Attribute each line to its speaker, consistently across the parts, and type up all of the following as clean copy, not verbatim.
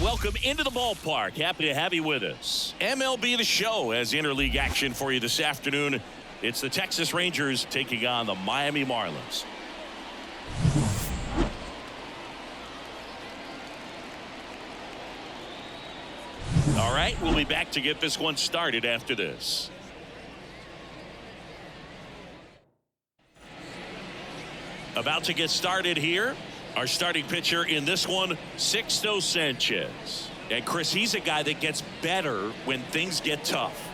Speaker 1: welcome into the ballpark. Happy to have you with us. MLB The Show has interleague action for you this afternoon. It's the Texas Rangers taking on the Miami Marlins. All right, we'll be back to get this one started after this. About to get started here. Our starting pitcher in this one, Sixto Sanchez. And Chris, he's a guy that gets better when things get tough.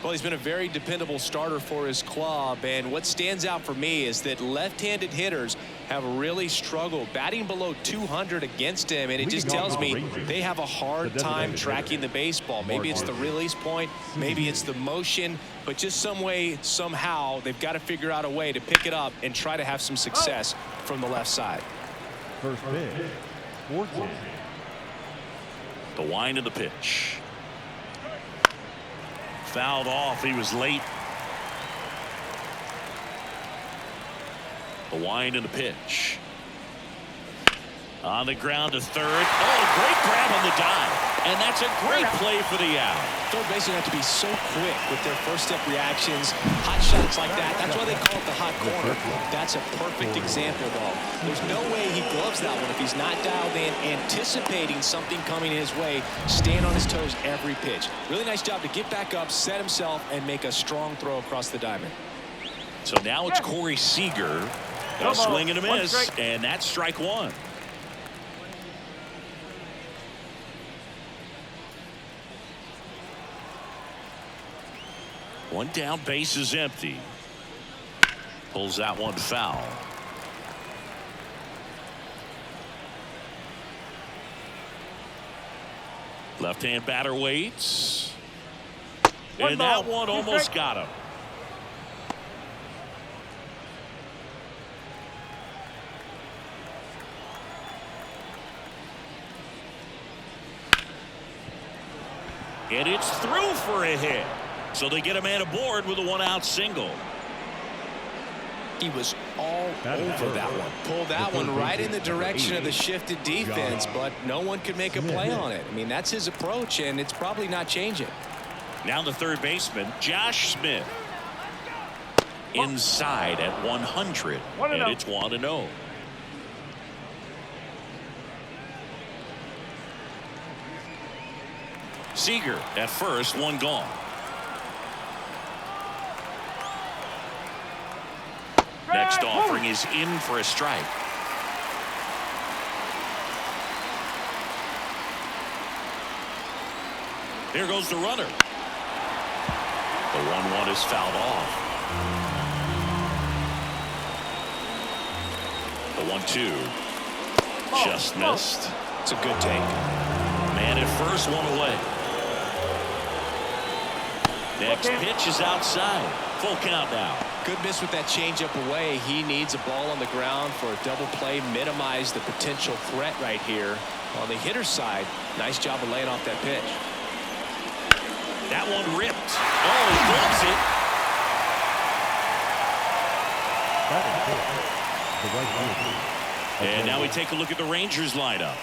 Speaker 2: Well, he's been a very dependable starter for his club, and what stands out for me is that left-handed hitters have really struggled batting below 200 against him, and it just tells me they have a hard time tracking the baseball. Maybe it's the release point, maybe it's the motion, but just some way, somehow, they've got to figure out a way to pick it up and try to have some success from the left side.
Speaker 3: First pitch, 14.
Speaker 1: The wind of the pitch. Fouled off. He was late. The wind and the pitch. On the ground to third. Oh, great grab on the dive. And that's a great play for the out.
Speaker 2: Third basemen have to be so quick with their first step reactions. Hot shots like that. That's why they call it the hot corner. That's a perfect example, though. There's no way he gloves that one if he's not dialed in, anticipating something coming his way, staying on his toes every pitch. Really nice job to get back up, set himself, and make a strong throw across the diamond.
Speaker 1: So now it's Corey Seager. A swing and a miss, and that's strike one. One down, base is empty. Pulls that one foul. Left-hand batter waits. And that one almost got him. And it's through for a hit. So they get a man aboard with a one-out single.
Speaker 2: He was all over that one. Pulled that one right in the direction of the shifted defense, but no one could make a play on it. I mean, that's his approach, and it's probably not changing.
Speaker 1: Now the third baseman, Josh Smith. Inside at 100, and it's 1-0. Seager at first, one gone. Next offering is in for a strike. Here goes the runner. The 1-1 is fouled off. The 1-2 just missed.
Speaker 2: It's a good take.
Speaker 1: Man at first, one away. Next pitch is outside. Full count now.
Speaker 2: Good miss with that changeup away. He needs a ball on the ground for a double play, minimize the potential threat right here. On the hitter's side, nice job of laying off that pitch.
Speaker 1: That one ripped. Oh, he gloves it. And now we take a look at the Rangers lineup.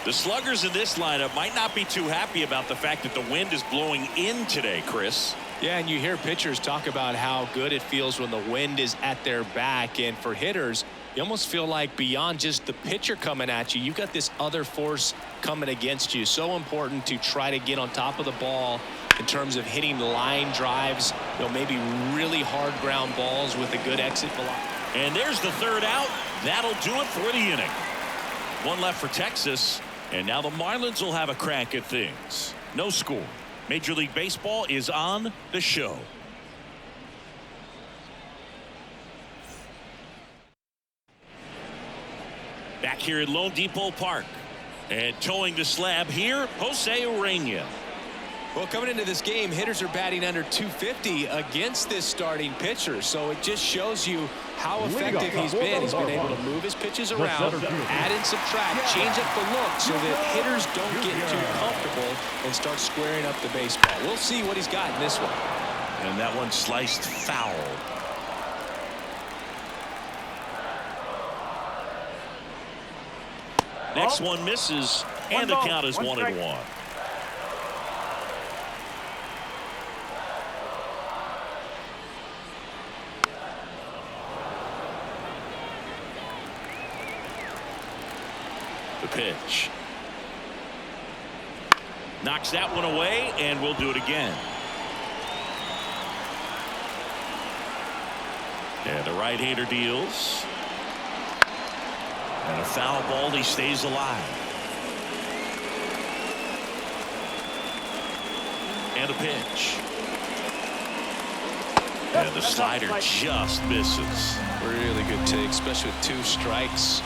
Speaker 1: The sluggers in this lineup might not be too happy about the fact that the wind is blowing in today, Chris.
Speaker 2: Yeah, and you hear pitchers talk about how good it feels when the wind is at their back. And for hitters, you almost feel like beyond just the pitcher coming at you, you've got this other force coming against you. So important to try to get on top of the ball in terms of hitting line drives, maybe really hard ground balls with a good exit velocity.
Speaker 1: And there's the third out. That'll do it for the inning. One left for Texas, and now the Marlins will have a crack at things. No score. Major League Baseball is on the show. Back here at Lone Depot Park. And towing the slab here, Jose Urena.
Speaker 2: Well, coming into this game, hitters are batting under 250 against this starting pitcher. So it just shows you how effective he's been. He's been able to move his pitches around, add and subtract, change up the look so that hitters don't get too comfortable and start squaring up the baseball. We'll see what he's got in this one.
Speaker 1: And that one sliced foul. Next one misses. And the count is 1-1. The pitch. Knocks that one away, and we'll do it again. And the right-hander deals. And a foul ball, he stays alive. And a pitch. And the slider just misses.
Speaker 2: Really good take, especially with 2 strikes.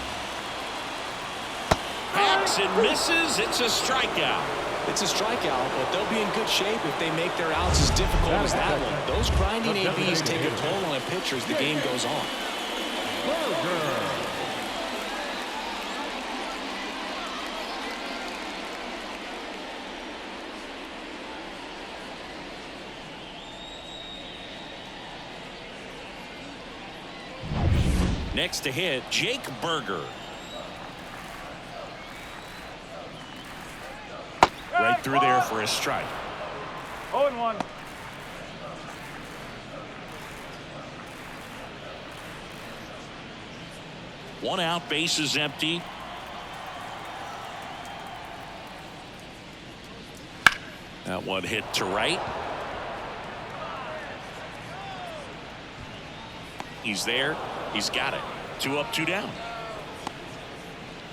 Speaker 1: Hacks and misses. It's a strikeout.
Speaker 2: It's a strikeout, but they'll be in good shape if they make their outs as difficult as that one. Those grinding ABs take a toll on a pitcher as the game goes on.
Speaker 1: Next to hit, Jake Berger. Right through there for a strike.
Speaker 3: 0-1.
Speaker 1: One out, base is empty. That one hit to right. He's there. He's got it. 2 up, 2 down.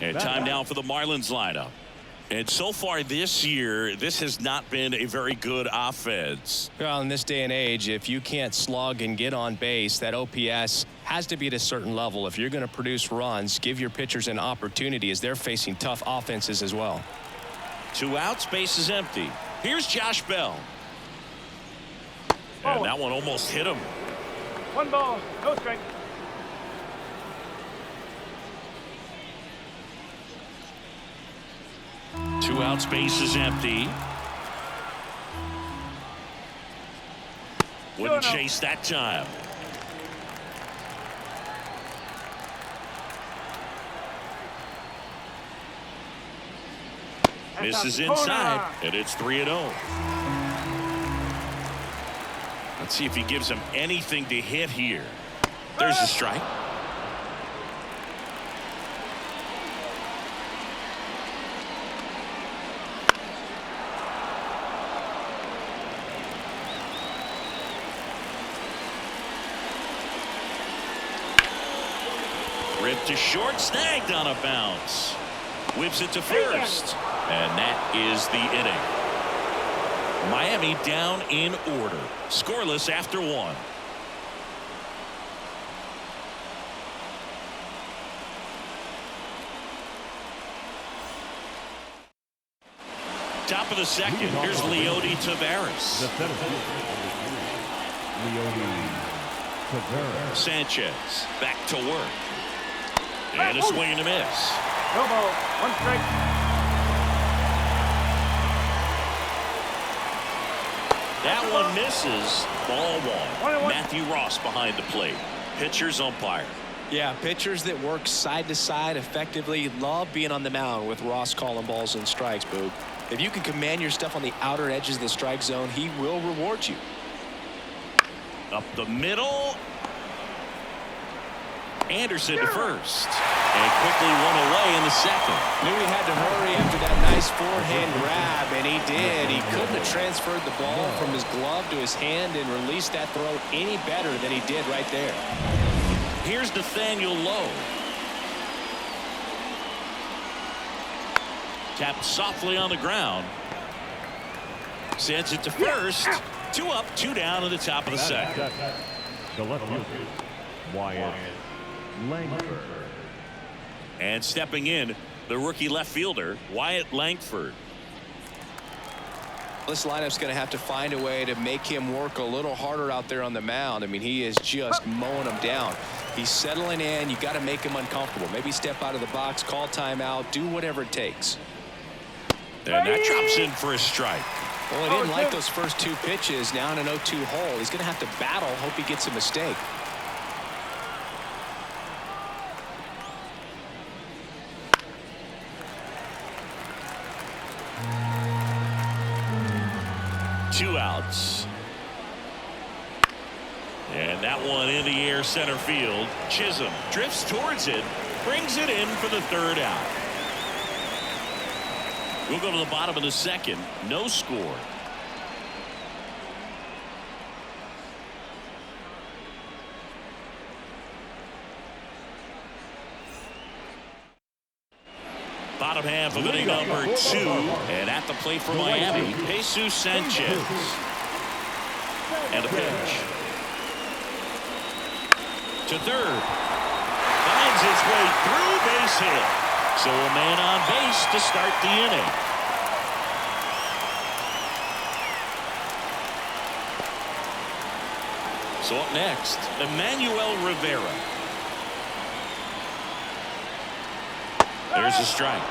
Speaker 1: And time now for the Marlins lineup. And so far this year, this has not been a very good offense.
Speaker 2: Well, in this day and age, if you can't slug and get on base, that OPS has to be at a certain level. If you're going to produce runs, give your pitchers an opportunity as they're facing tough offenses as well.
Speaker 1: 2 outs, base is empty. Here's Josh Bell. And that one almost hit him.
Speaker 3: 1 ball, no strike.
Speaker 1: Two outs, base is empty. Wouldn't chase that time. Misses inside, and it's 3-0. Let's see if he gives him anything to hit here. There's a strike. Ripped to short, snagged on a bounce. Whips it to first. And that is the inning. Miami down in order. Scoreless after 1. Top of the second. Here's Leody Taveras. Sanchez back to work. And a swing and a miss.
Speaker 3: No ball, 1 strike.
Speaker 1: That one misses. Ball 1. Matthew Ross behind the plate. Pitcher's umpire.
Speaker 2: Yeah, pitchers that work side to side effectively love being on the mound with Ross calling balls and strikes, Boog. If you can command your stuff on the outer edges of the strike zone, he will reward you.
Speaker 1: Up the middle. Anderson to first. And quickly one away in the second.
Speaker 2: Knew he had to hurry after that nice forehand grab, and he did. He couldn't have transferred the ball from his glove to his hand and released that throw any better than he did right there.
Speaker 1: Here's Nathaniel Lowe. Tapped softly on the ground. Sends it to first. 2 up, 2 down in the top of the second.
Speaker 3: The left fielder, Wyatt Langford.
Speaker 1: And stepping in, the rookie left fielder, Wyatt Langford.
Speaker 2: This lineup's going to have to find a way to make him work a little harder out there on the mound. I mean, he is just mowing them down. He's settling in. You got to make him uncomfortable. Maybe step out of the box, call timeout, do whatever it takes.
Speaker 1: And that drops in for a strike.
Speaker 2: Well, he didn't like those first 2 pitches. Now in an 0-2 hole, he's going to have to battle. Hope he gets a mistake.
Speaker 1: Two outs. And that one in the air center field. Chisholm drifts towards it, brings it in for the third out. We'll go to the bottom of the second. No score. Bottom half of inning number 2, and at the plate for Miami, Jesus Sanchez. And a pitch to third. Finds his way through, base hit. So a man on base to start the inning. So up next, Emmanuel Rivera. There's a strike.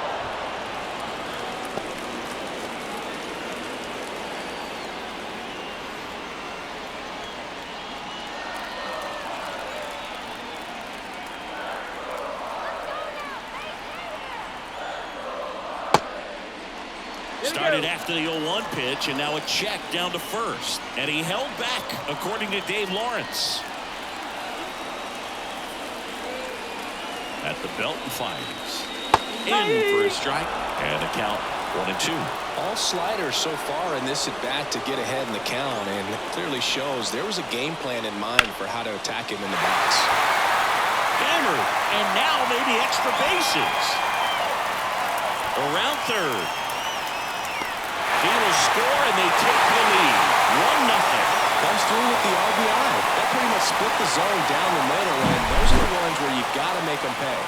Speaker 1: Started after the 0-1 pitch, and now a check down to first. And he held back, according to Dave Lawrence. At the belt and fires. In for a strike, and a count 1-2.
Speaker 2: All sliders so far in this at bat to get ahead in the count, and it clearly shows there was a game plan in mind for how to attack him in the box.
Speaker 1: Hammered, and now maybe extra bases. Around third. He will score, and they take the lead. 1-0.
Speaker 2: Comes through with the RBI. That pretty much split the zone down the middle, and those are the ones where you got to make them pay.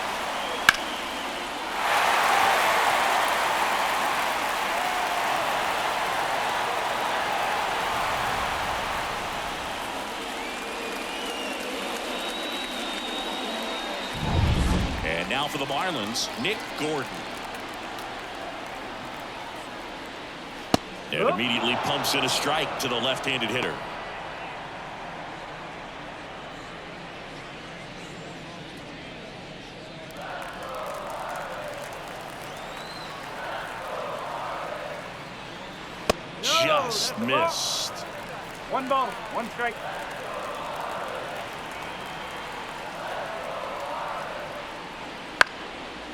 Speaker 1: And now for the Marlins, Nick Gordon. And immediately pumps in a strike to the left-handed hitter. Just missed.
Speaker 3: 1 ball, 1 strike.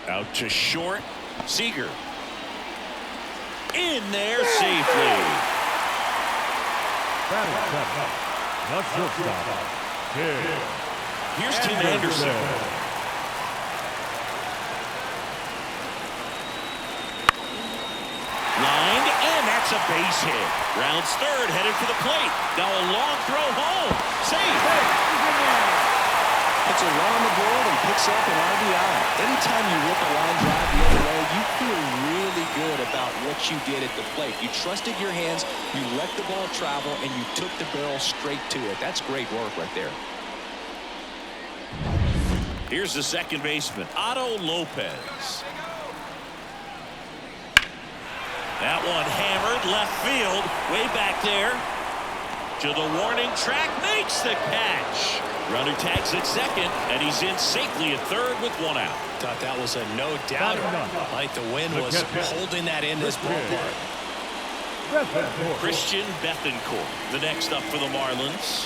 Speaker 1: Out to short. Seager. In there safely.
Speaker 3: The shortstop.
Speaker 1: Here's Tim Anderson. Lined, and that's a base hit. Rounds third, headed for the plate. Now a long throw home. Safe.
Speaker 2: Puts a run on the board and picks up an RBI. Anytime you rip a line drive the other way, you feel really good about what you did at the plate. You trusted your hands, you let the ball travel, and you took the barrel straight to it. That's great work right there.
Speaker 1: Here's the second baseman, Otto Lopez. That one hammered left field, way back there. To the warning track, makes the catch. Runner tags at second, and he's in safely at third with 1 out.
Speaker 2: Thought that was a no-doubter. Like the wind was holding that in this ballpark.
Speaker 1: Christian Bethancourt, the next up for the Marlins.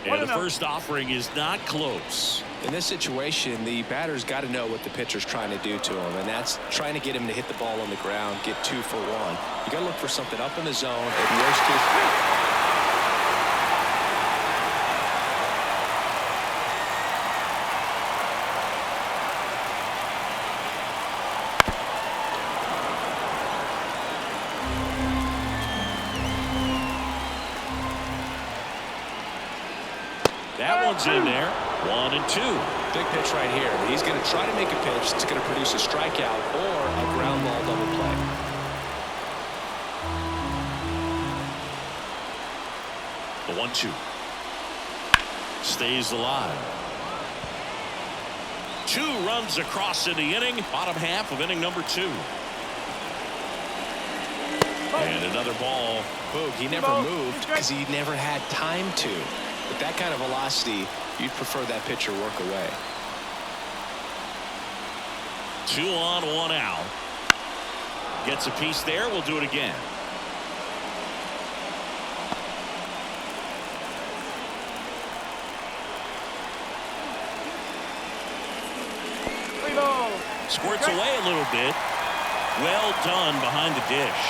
Speaker 1: And the first offering is not close.
Speaker 2: In this situation, the batter's got to know what the pitcher's trying to do to him, and that's trying to get him to hit the ball on the ground, get 2 for 1. You got to look for something up in the zone. At worst case,
Speaker 1: that one's in there. 1-2.
Speaker 2: Big pitch right here. He's going to try to make a pitch that's going to produce a strikeout or a ground ball double play.
Speaker 1: The 1-2. Stays alive. 2 runs across in the inning. Bottom half of inning number 2. And another ball.
Speaker 2: Boog, he never moved because he never had time to. With that kind of velocity, you'd prefer that pitcher work away.
Speaker 1: 2 on, 1 out. Gets a piece there. We'll do it again. Squirts away a little bit. Well done behind the dish.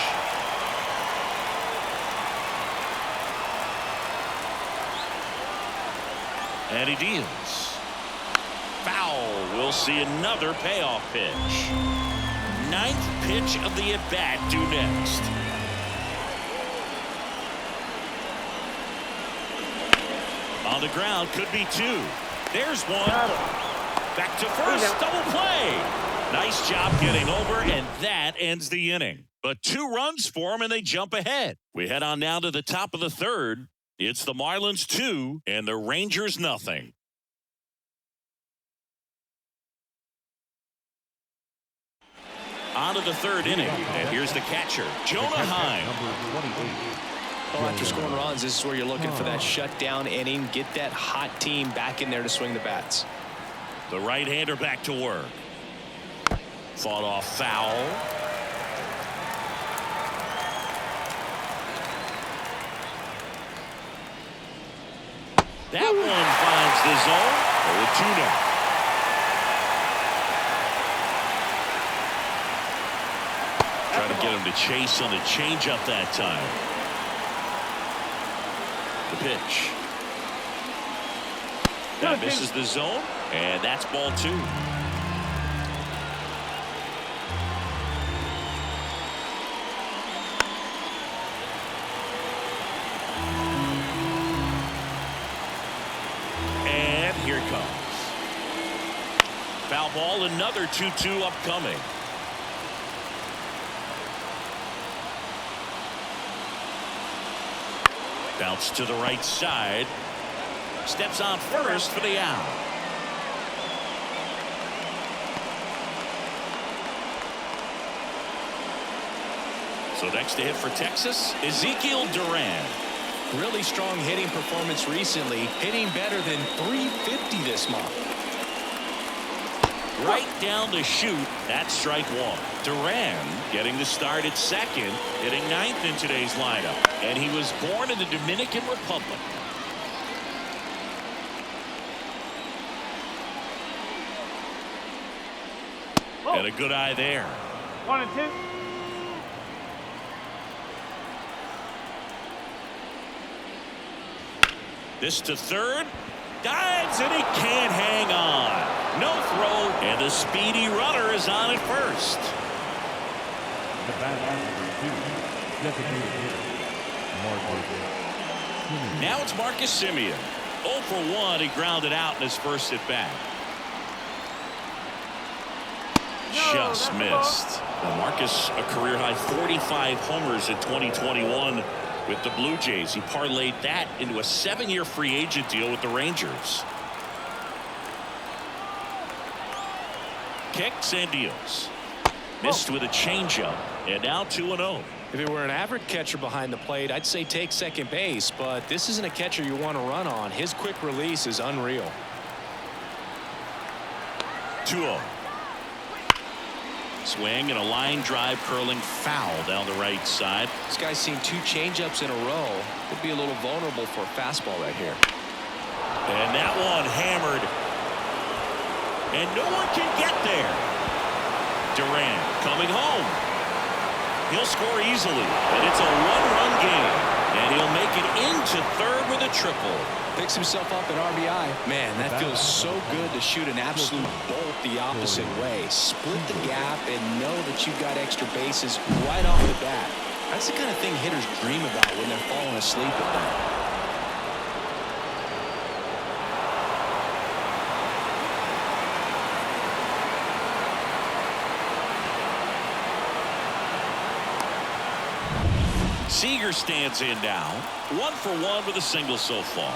Speaker 1: And he deals. Foul. We'll see another payoff pitch. 9th pitch of the at-bat due next. On the ground, could be 2. There's 1. Back to first, double play. Nice job getting over, and that ends the inning. But 2 runs for them, and they jump ahead. We head on now to the top of the 3rd. It's the Marlins 2 and the Rangers nothing. On to the 3rd inning, and here's the catcher, Jonah Heim.
Speaker 2: Well, after scoring runs, this is where you're looking for that shutdown inning. Get that hot team back in there to swing the bats.
Speaker 1: The right-hander back to work. Fought off foul. That one finds the zone. 0-2 now. Trying to get him to chase on the changeup that time. The pitch. That misses the zone, and that's ball 2. And here it comes. Foul ball, another 2-2 upcoming. Bounce to the right side. Steps on first for the out. So next to hit for Texas, Ezekiel Duran.
Speaker 2: Really strong hitting performance recently. Hitting better than .350 this month.
Speaker 1: Right down the chute. That's strike 1. Duran getting the start at second, hitting 9th in today's lineup. And he was born in the Dominican Republic. And a good eye there.
Speaker 3: 1 and 2.
Speaker 1: This to third. Dives, and he can't hang on. No throw, and the speedy runner is on at first.
Speaker 3: The bat number 2. Designated hitter.
Speaker 1: Now it's Marcus Semien. 0 for 1. He grounded out in his first at bat. Just missed. Well, Marcus, a career high 45 homers in 2021 with the Blue Jays. He parlayed that into a 7-year free agent deal with the Rangers. Kicks and deals. Missed with a changeup, and now 2-0.
Speaker 2: If it were an average catcher behind the plate, I'd say take second base, but this isn't a catcher you want to run on. His quick release is unreal.
Speaker 1: 2-0. Swing and a line drive curling foul down the right side.
Speaker 2: This guy's seen 2 changeups in a row. Could be a little vulnerable for a fastball right here.
Speaker 1: And that one hammered. And no one can get there. Durant coming home. He'll score easily, and it's a 1-run game. And he'll make it into third with a triple.
Speaker 2: Picks himself up at RBI. Man, that feels so good to shoot an absolute bolt the opposite way. Split the gap and know that you've got extra bases right off the bat. That's the kind of thing hitters dream about when they're falling asleep at night.
Speaker 1: Seager stands in now. 1 for 1 with a single so far.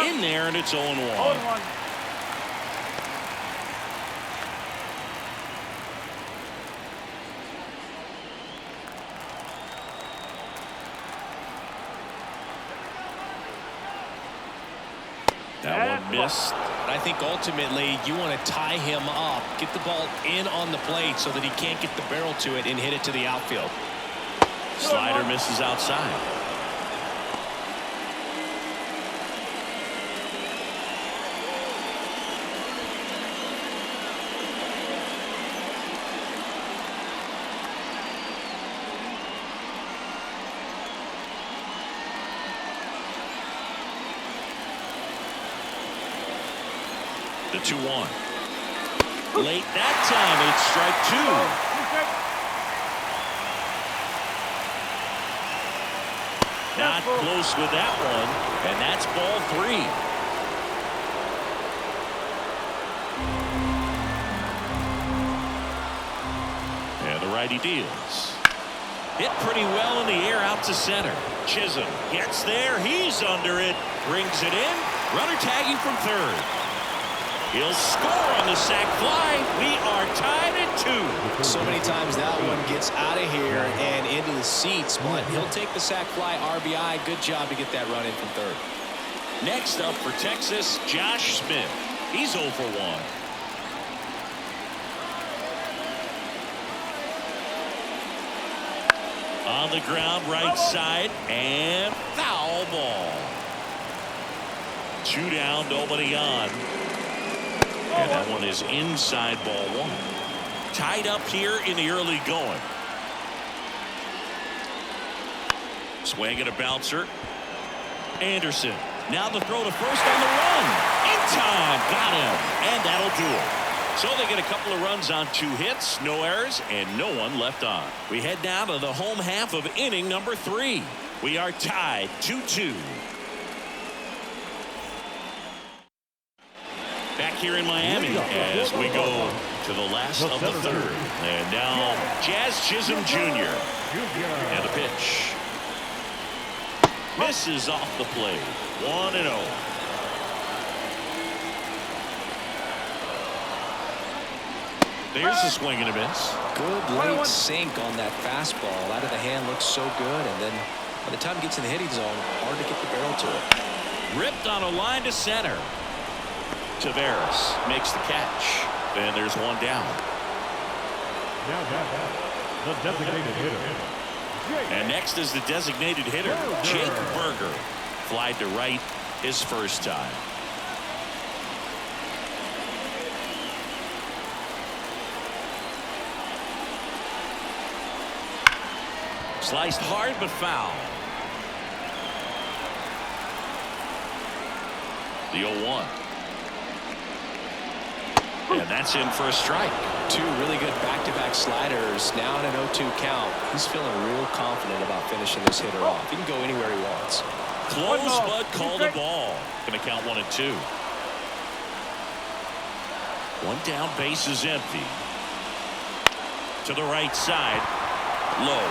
Speaker 1: In there, and it's 0-1.
Speaker 3: 0-1.
Speaker 1: That one missed.
Speaker 2: I think ultimately you want to tie him up, get the ball in on the plate so that he can't get the barrel to it and hit it to the outfield.
Speaker 1: Slider misses outside. The 2-1. Late that time, and it's strike two. Not close with that one, and that's ball three. And the righty deals. Hit pretty well in the air out to center. Chisholm gets there. He's under it. Brings it in. Runner tagging from third. He'll score on the sac fly. We are tied at 2.
Speaker 2: So many times that one gets out of here and into the seats, but he'll take the sac fly RBI. Good job to get that run in from third.
Speaker 1: Next up for Texas, Josh Smith. He's 0 for 1. On the ground, right side, and foul ball. 2 down, nobody on. And that one is inside ball 1. Tied up here in the early going. Swing and a bouncer. Anderson. Now the throw to first on the run. In time. Got him. And that'll do it. So they get a couple of runs on 2 hits, no errors, and no one left on. We head down to the home half of inning number 3. We are tied 2-2. Back here in Miami as we go to the last of the third. And now Jazz Chisholm Jr. And the pitch. Misses off the plate. 1-0. There's a swing and a miss.
Speaker 2: Good late sink on that fastball. Out of the hand looks so good. And then by the time it gets in the hitting zone, hard to get the barrel to it.
Speaker 1: Ripped on a line to center. Tavares makes the catch. And there's one down.
Speaker 3: The designated hitter.
Speaker 1: And next is the designated hitter, Jake Berger. Flied to right his first time. Sliced hard but foul. The 0-1. And that's in for a strike.
Speaker 2: 2 really good back-to-back sliders. Now in an 0-2 count. He's feeling real confident about finishing this hitter off. He can go anywhere he wants.
Speaker 1: Close, but called a ball. Going to count 1-2. 1 down, base is empty. To the right side. Low.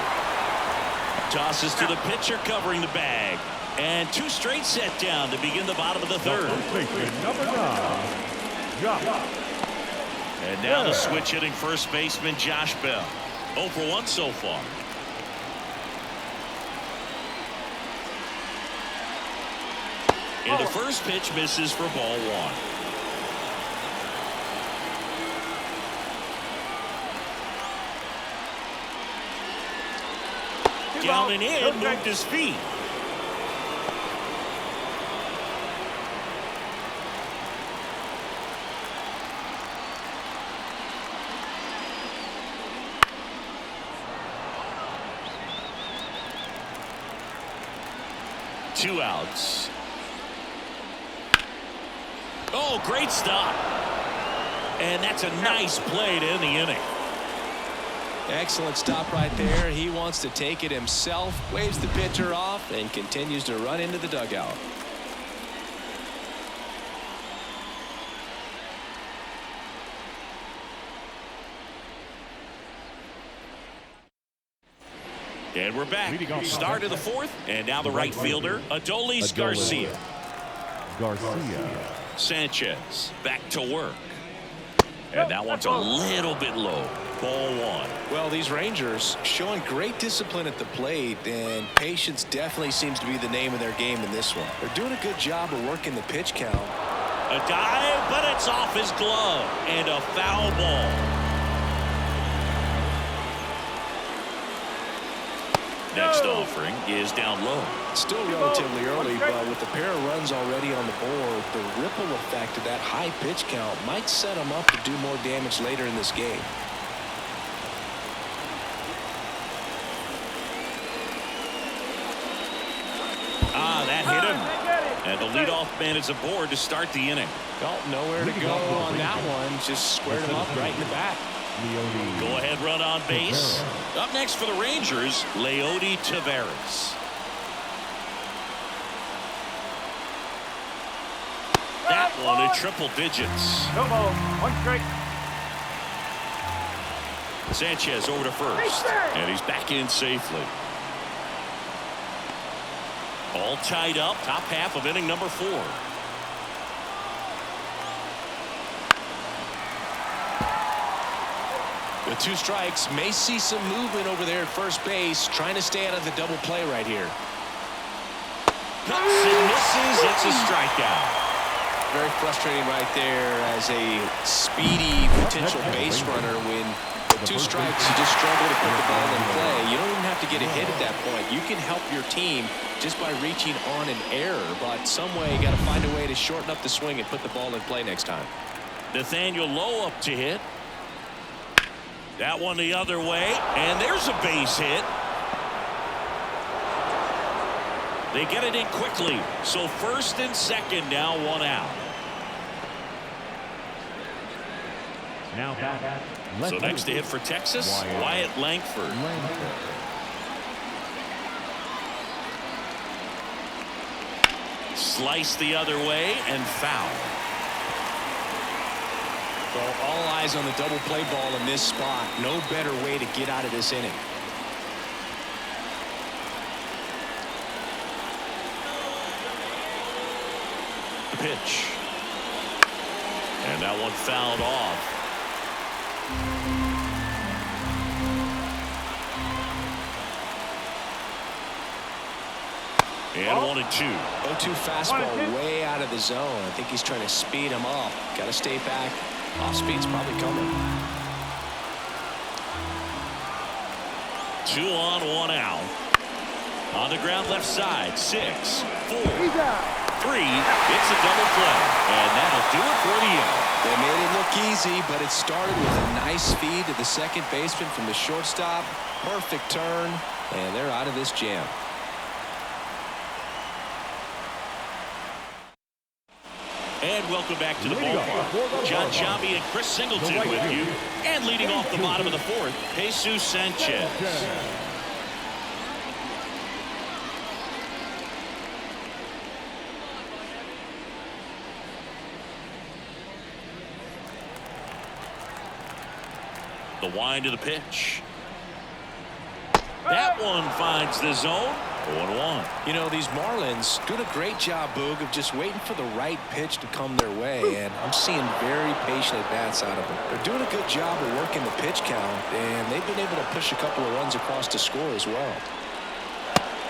Speaker 1: Tosses to the pitcher covering the bag. And 2 straight set down to begin the bottom of the third.
Speaker 3: Number 9. Josh.
Speaker 1: And now the switch hitting first baseman Josh Bell. 0 for 1 so far. And the first pitch misses for ball 1. Down and in, moved his feet. Two outs. Oh, great stop. And that's a nice play to end the inning.
Speaker 2: Excellent stop right there. He wants to take it himself, waves the pitcher off, and continues to run into the dugout.
Speaker 1: And we're back. Start of the 4th, and now the right fielder, Adolis Garcia. Sanchez back to work. And that one's a little bit low. Ball 1.
Speaker 2: Well, these Rangers showing great discipline at the plate, and patience definitely seems to be the name of their game in this one. They're doing a good job of working the pitch count.
Speaker 1: A dive, but it's off his glove. And a foul ball. Next offering is down low.
Speaker 2: Still relatively early, but with a pair of runs already on the board, the ripple effect of that high pitch count might set him up to do more damage later in this game.
Speaker 1: That hit him. And the leadoff man is aboard to start the inning.
Speaker 2: Well, nowhere to go on that one. Just squared him up right in the back.
Speaker 1: Go ahead run on base. Up next for the Rangers, Leody Taveras. That one in triple digits.
Speaker 3: No ball. One strike.
Speaker 1: Sanchez over to first. And he's back in safely. All tied up, top half of inning number 4.
Speaker 2: With 2 strikes, may see some movement over there at first base, trying to stay out of the double play right here.
Speaker 1: Cuts and misses. It's a strikeout.
Speaker 2: Very frustrating right there as a speedy potential base runner. When with 2 strikes, you just struggle to put the ball in play. You don't even have to get a hit at that point. You can help your team just by reaching on an error, but some way you got to find a way to shorten up the swing and put the ball in play next time.
Speaker 1: Nathaniel Lowe up to hit. That one the other way, and there's a base hit. They get it in quickly, so first and second now, 1 out.
Speaker 3: Now back.
Speaker 1: So next to hit for Texas, Wyatt Langford. Slice the other way and foul.
Speaker 2: Well, all eyes on the double play ball in this spot. No better way to get out of this inning.
Speaker 1: The pitch. And that one fouled off. And 1-2.
Speaker 2: 0-2 fastball way out of the zone. I think he's trying to speed him up. Got to stay back. Off speed's probably coming.
Speaker 1: 2 on, 1 out. On the ground left side. 6, 4, 3. It's a double play. And that'll do it for the inning.
Speaker 2: They made it look easy, but it started with a nice feed to the second baseman from the shortstop. Perfect turn. And they're out of this jam.
Speaker 1: And welcome back to the ballpark. John Sciambi and Chris Singleton with you. And leading off the bottom of the 4th, Jesus Sanchez. The wind of the pitch. That one finds the zone. 0-1.
Speaker 2: You know, these Marlins doing a great job, Boog, of just waiting for the right pitch to come their way, and I'm seeing very patient at-bats out of them. They're doing a good job of working the pitch count, and they've been able to push a couple of runs across to score as well.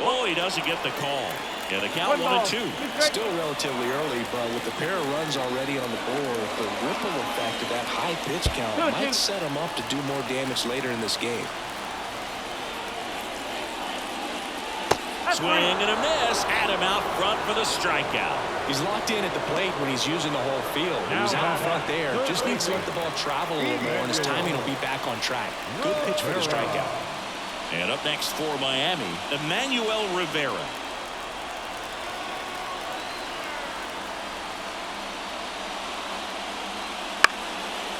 Speaker 1: Oh, he doesn't get the call. And the count 1-2.
Speaker 2: Still relatively early, but with a pair of runs already on the board, the ripple effect of that high pitch count might set them up to do more damage later in this game.
Speaker 1: Swing and a miss. Had him out front for the strikeout.
Speaker 2: He's locked in at the plate when he's using the whole field. He was out in front there. Just needs to let the ball travel a little more, and his timing will be back on track. Good pitch for the strikeout.
Speaker 1: And up next for Miami, Emmanuel Rivera.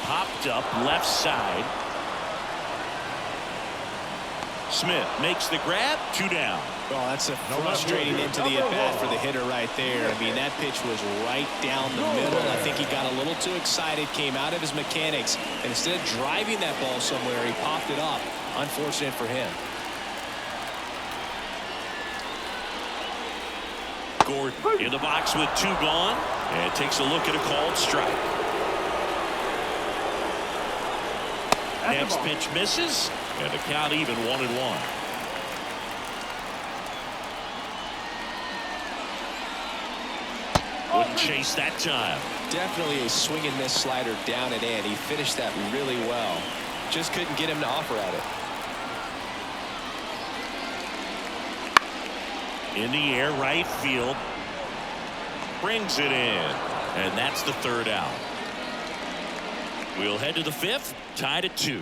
Speaker 1: Popped up left side. Smith makes the grab. 2 down.
Speaker 2: Well, that's a frustrating into the at-bat for the hitter right there. I mean, that pitch was right down the middle. I think he got a little too excited, came out of his mechanics, and instead of driving that ball somewhere, he popped it up. Unfortunate for him.
Speaker 1: Gordon in the box with 2 gone, and takes a look at a called strike. Next pitch misses, and the count even 1-1. Wouldn't chase that time.
Speaker 2: Definitely a swing and miss slider down and in. He finished that really well. Just couldn't get him to offer at it.
Speaker 1: In the air, right field. Brings it in. And that's the third out. We'll head to the fifth, tied at 2.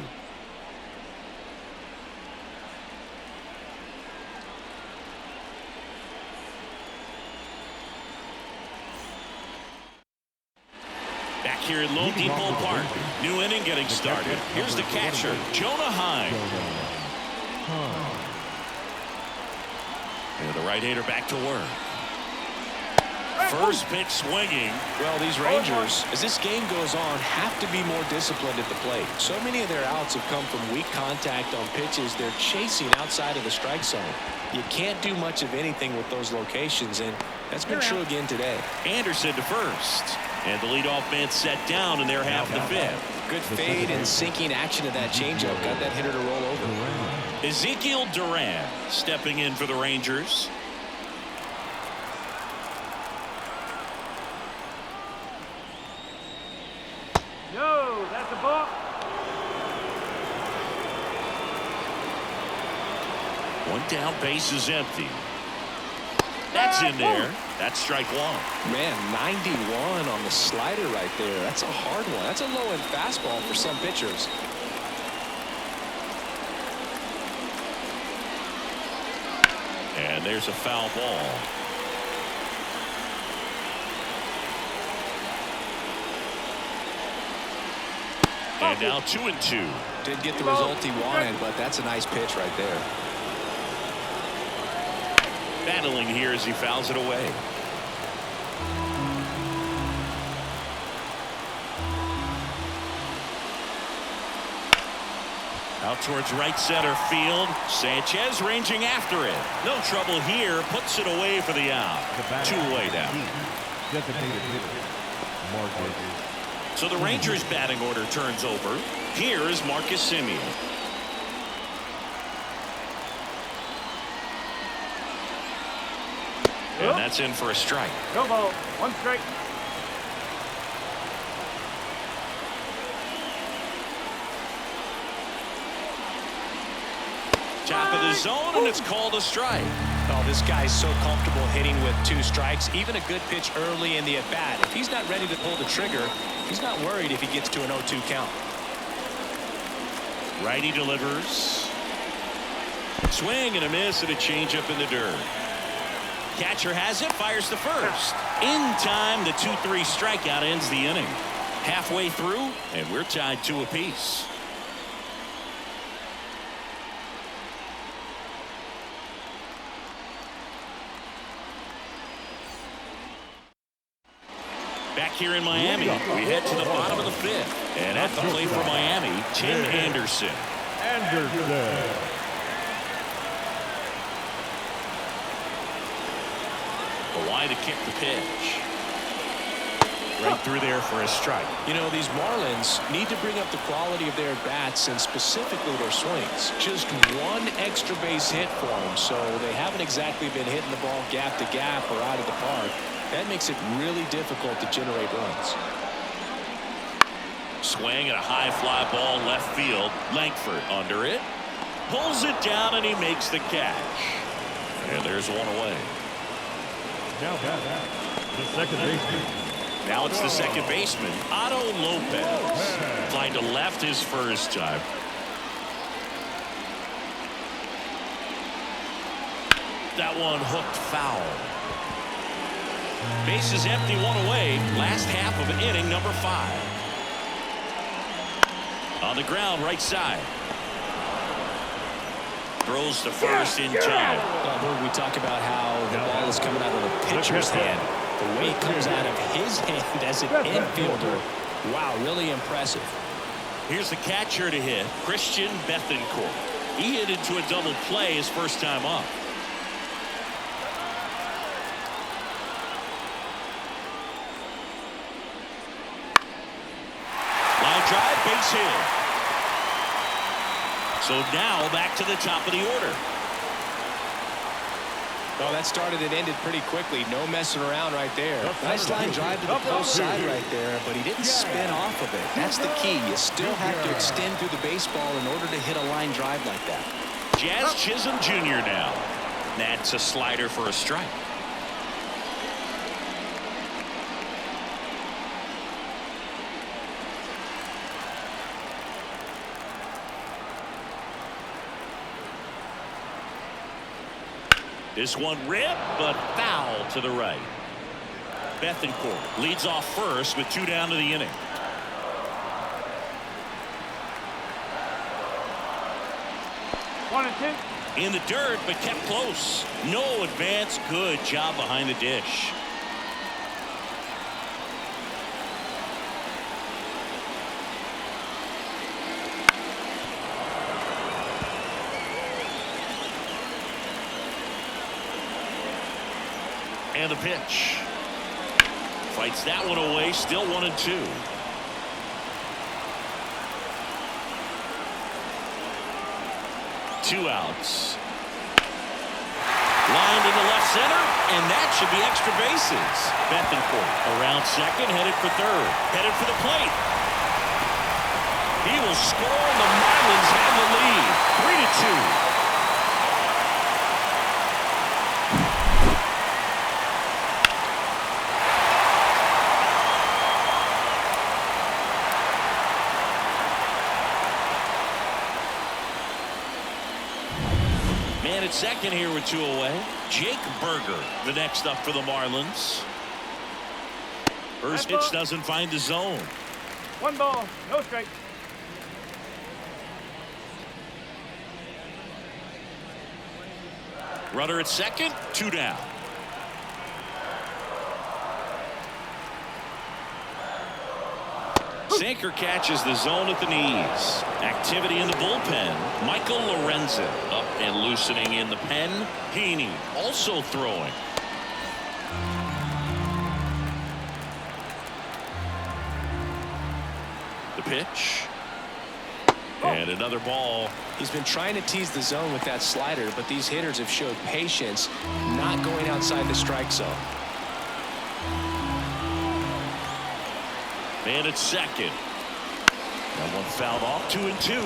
Speaker 1: Back here at Lone Depot Park, new inning getting started. Here's the catcher, Jonah Heim. And the right-hander back to work. First pitch swinging.
Speaker 2: Well, these Rangers, as this game goes on, have to be more disciplined at the plate. So many of their outs have come from weak contact on pitches they're chasing outside of the strike zone. You can't do much of anything with those locations, and that's been true again today.
Speaker 1: Anderson to first. And the leadoff man set down in their half of the fifth.
Speaker 2: Good fade and sinking action of that changeup. Got that hitter to roll over.
Speaker 1: Ezekiel Duran stepping in for the Rangers.
Speaker 3: No, that's a ball.
Speaker 1: One down, base is empty. That's in there. That's strike 1.
Speaker 2: Man, 91 on the slider right there. That's a hard one. That's a low-end fastball for some pitchers.
Speaker 1: And there's a foul ball. And now 2-2.
Speaker 2: Did get the result he wanted, but that's a nice pitch right there.
Speaker 1: Battling here as he fouls it away. Out towards right center field. Sanchez ranging after it. No trouble here. Puts it away for the out. 2 away now. So the Rangers batting order turns over. Here is Marcus Semien. And that's in for a strike.
Speaker 3: No ball. 1 strike.
Speaker 1: Top of the zone, and it's called a strike.
Speaker 2: Oh, this guy's so comfortable hitting with 2 strikes. Even a good pitch early in the at-bat. If he's not ready to pull the trigger, he's not worried if he gets to an 0-2 count.
Speaker 1: Righty delivers. Swing and a miss and a changeup in the dirt. Catcher has it, fires to first. In time, the 2-3 strikeout ends the inning. Halfway through, and we're tied 2 apiece. Back here in Miami, we head to the bottom of the 5th. And at the plate for Miami, Tim Anderson. Why to kick the pitch. Right through there for a strike.
Speaker 2: You know, these Marlins need to bring up the quality of their bats and specifically their swings. Just 1 extra base hit for them, so they haven't exactly been hitting the ball gap to gap or out of the park. That makes it really difficult to generate runs.
Speaker 1: Swing and a high fly ball left field. Langford under it. Pulls it down and he makes the catch. And there's 1 away.
Speaker 3: Now the second baseman.
Speaker 1: Now it's the second baseman, Otto Lopez. Flying to left his first time. That one hooked foul. Base is empty, 1 away. Last half of inning number 5. On the ground, right side. Throws to first in time.
Speaker 2: We talk about how the ball is coming out of the pitcher's hand. The way it comes out of his hand as an infielder. Wow, really impressive.
Speaker 1: Here's the catcher to hit, Christian Bethancourt. He hit into a double play his first time up. Line drive, base hit. So now back to the top of the order.
Speaker 2: Well, that started and ended pretty quickly. No messing around right there. Nice line drive to the post side right there, but he didn't spin off of it. That's the key. You still have to extend through the baseball in order to hit a line drive like that.
Speaker 1: Jazz Chisholm Jr. now. That's a slider for a strike. This one ripped, but foul to the right. Bethancourt leads off first with 2 down to the inning.
Speaker 3: One and two.
Speaker 1: In the dirt, but kept close. No advance. Good job behind the dish. And the pitch. Fights that one away. Still 1-2. Two outs. Lined into left center, and that should be extra bases. Bethancourt around second, headed for third. Headed for the plate. He will score, and the Marlins have the lead. 3-2. Man at second here with 2 away. Jake Berger, the next up for the Marlins. First pitch doesn't find the zone.
Speaker 3: 1 ball, no strike.
Speaker 1: Runner at second, 2 down. Sinker catches the zone at the knees. Activity in the bullpen. Michael Lorenzen up and loosening in the pen. Heaney also throwing. The pitch. And another ball.
Speaker 2: He's been trying to tease the zone with that slider, but these hitters have showed patience, not going outside the strike zone.
Speaker 1: Man at second. That one fouled off. 2-2.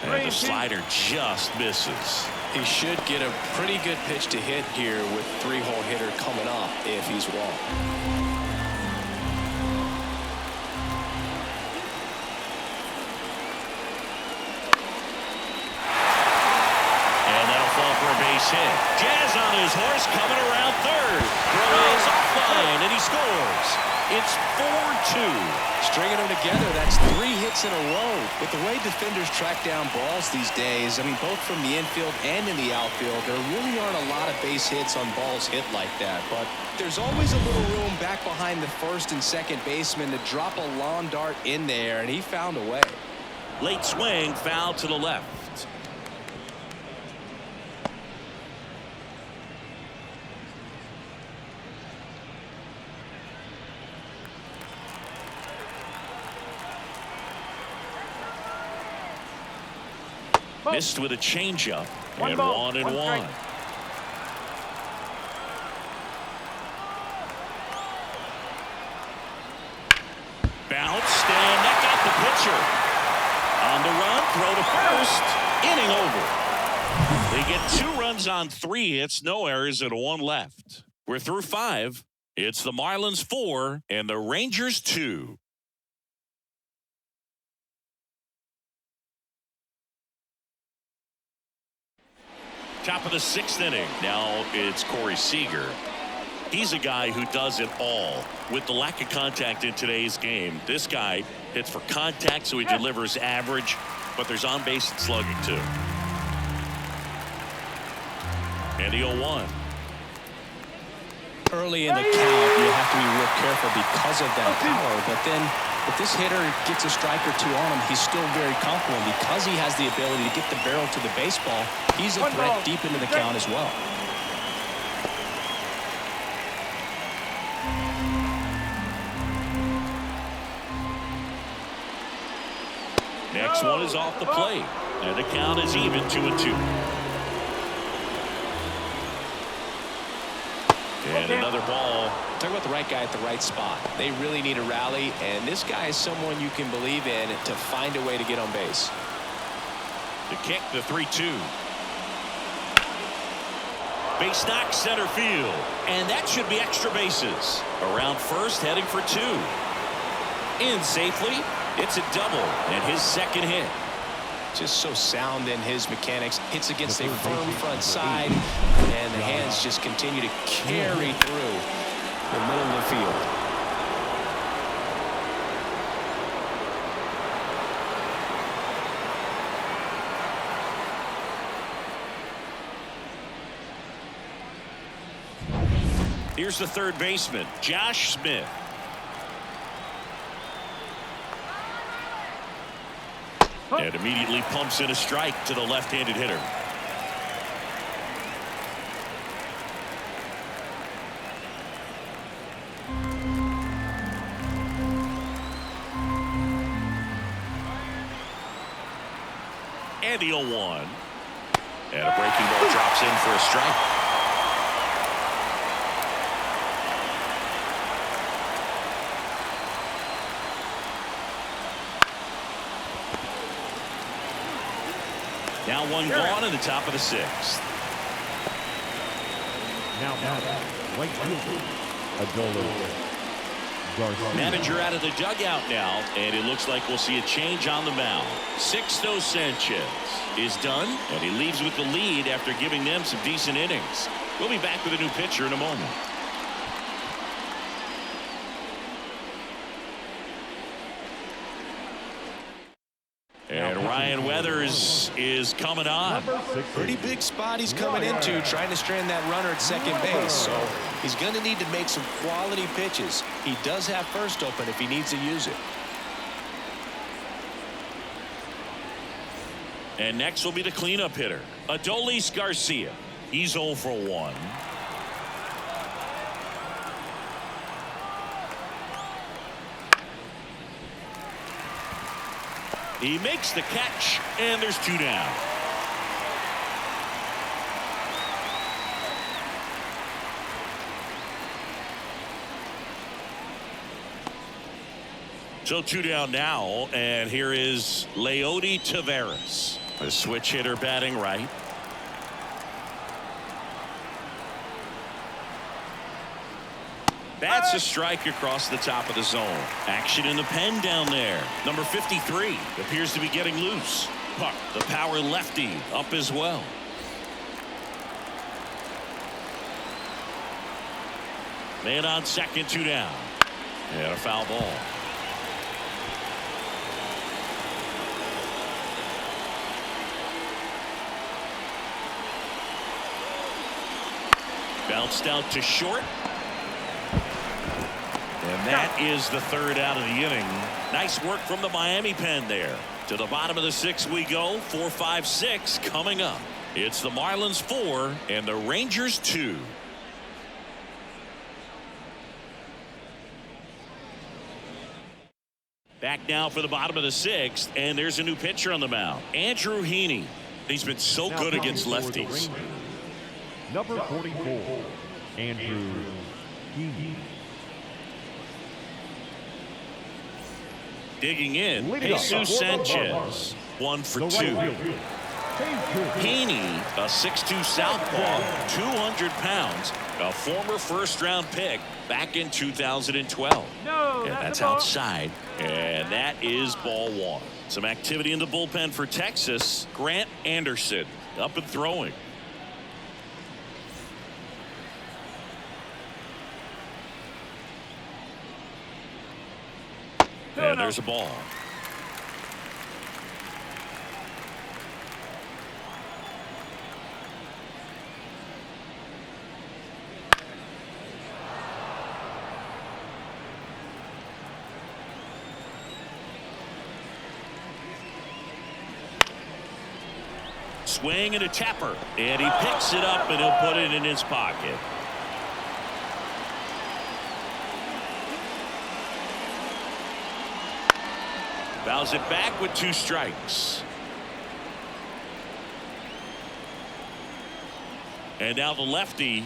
Speaker 1: And the slider just misses.
Speaker 2: He should get a pretty good pitch to hit here with 3-hole hitter coming up if he's walked.
Speaker 1: Base hit. Jazz on his horse coming around third. Throw is offline and he scores. It's 4-2.
Speaker 2: Stringing them together, that's 3 hits in a row. With the way defenders track down balls these days, I mean, both from the infield and in the outfield, there really aren't a lot of base hits on balls hit like that. But there's always a little room back behind the first and second baseman to drop a lawn dart in there, and he found a way.
Speaker 1: Late swing, foul to the left. Missed with a changeup. And 1-1. Bounced, and that got the pitcher. On the run, throw to first. Inning over. They get 2 runs on 3 hits, no errors, and 1 left. We're through 5. It's the Marlins 4 and the Rangers 2. Top of the 6th inning. Now it's Corey Seager. He's a guy who does it all. With the lack of contact in today's game, this guy hits for contact, so he delivers average, but there's on base and slugging too. And the 0-1.
Speaker 2: Early in the count, you have to be real careful because of that power, but then if this hitter gets a strike or 2 on him, he's still very comfortable. And because he has the ability to get the barrel to the baseball, he's a threat deep into the count as well.
Speaker 1: Next one is off the plate. And the count is even 2-2. And another ball.
Speaker 2: Talk about the right guy at the right spot. They really need a rally, and this guy is someone you can believe in to find a way to get on base.
Speaker 1: The kick, the 3-2. Base knock center field. And that should be extra bases. Around first, heading for 2. In safely. It's a double and his second hit.
Speaker 2: Just so sound in his mechanics. Hits against a firm front side, and the hands just continue to carry through the middle of the field.
Speaker 1: Here's the third baseman, Josh Smith. And immediately pumps in a strike to the left-handed hitter. And the 0-1. And a breaking ball drops in for a strike. Now one gone in the top of the 6th.
Speaker 4: Now right field, Garcia.
Speaker 1: Manager out of the dugout now, and it looks like we'll see a change on the mound. Sixto Sanchez is done, and he leaves with the lead after giving them some decent innings. We'll be back with a new pitcher in a moment. And Ryan Weathers is coming on.
Speaker 2: Pretty big spot he's coming into, trying to strand that runner at second base. So he's going to need to make some quality pitches. He does have first open if he needs to use it.
Speaker 1: And next will be the cleanup hitter, Adolis Garcia. He's 0 for 1. He makes the catch, and there's 2 down. So 2 down now, and here is Leody Taveras, a switch hitter batting right. That's a strike across the top of the zone. Action in the pen down there. Number 53 appears to be getting loose. Puck, the power lefty, up as well. Man on second, 2 down. And a foul ball. Bounced out to short. And that is the 3rd out of the inning. Nice work from the Miami pen there. To the bottom of the 6th we go. 4, 5, 6 coming up. It's the Marlins 4 and the Rangers 2. Back now for the bottom of the 6th, and there's a new pitcher on the mound, Andrew Heaney. He's been so good against lefties.
Speaker 4: Number 44, Andrew Heaney.
Speaker 1: Digging in, Jesus Sanchez, 1 for 2. Heaney, a 6'2 southpaw, 200 pounds, a former first-round pick back in 2012. And that's outside, and that is ball 1. Some activity in the bullpen for Texas. Grant Anderson up and throwing. And there's a ball. Swing and a tapper, and he picks it up and he'll put it in his pocket. Fouls it back with 2 strikes. And now the lefty.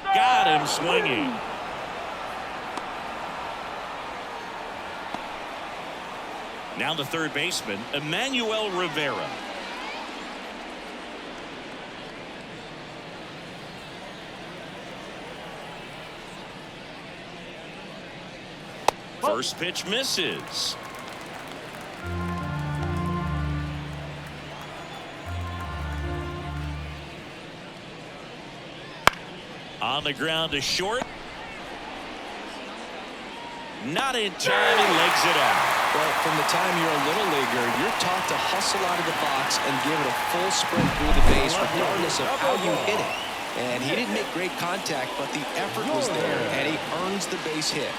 Speaker 1: Got him swinging. Now the third baseman, Emmanuel Rivera. First pitch misses. On the ground to short. Not in time. He legs it out.
Speaker 2: Well, from the time you're a little leaguer, you're taught to hustle out of the box and give it a full sprint through the base regardless of how you hit it. And he didn't make great contact, but the effort was there, and he earns the base hit.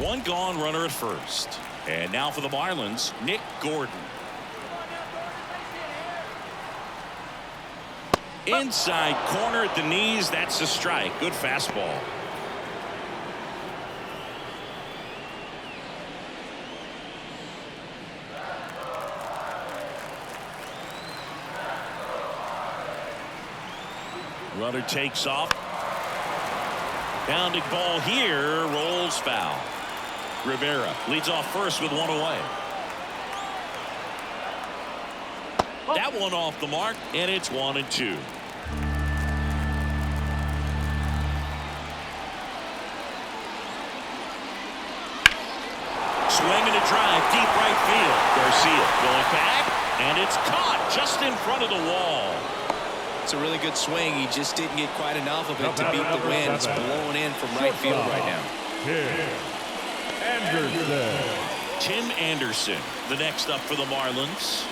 Speaker 1: One gone, runner at first. And now for the Marlins, Nick Gordon. Inside corner at the knees. That's a strike. Good fastball. Runner takes off. Pounding ball here. Rolls foul. Rivera leads off first with 1 away. That one off the mark, and it's 1-2. Swinging a drive, deep right field. Garcia going back, and it's caught just in front of the wall.
Speaker 2: It's a really good swing. He just didn't get quite enough of it to beat the wind. It's blowing in from right field right now.
Speaker 1: Tim Anderson, the next up for the Marlins.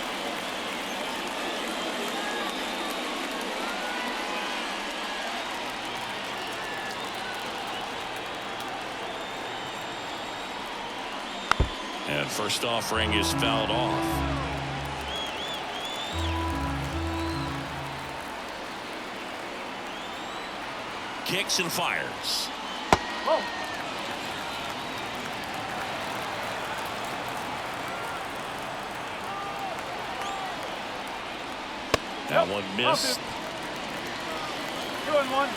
Speaker 1: And first offering is fouled off. Kicks and fires.
Speaker 3: Whoa.
Speaker 1: That one missed.
Speaker 3: 2-1.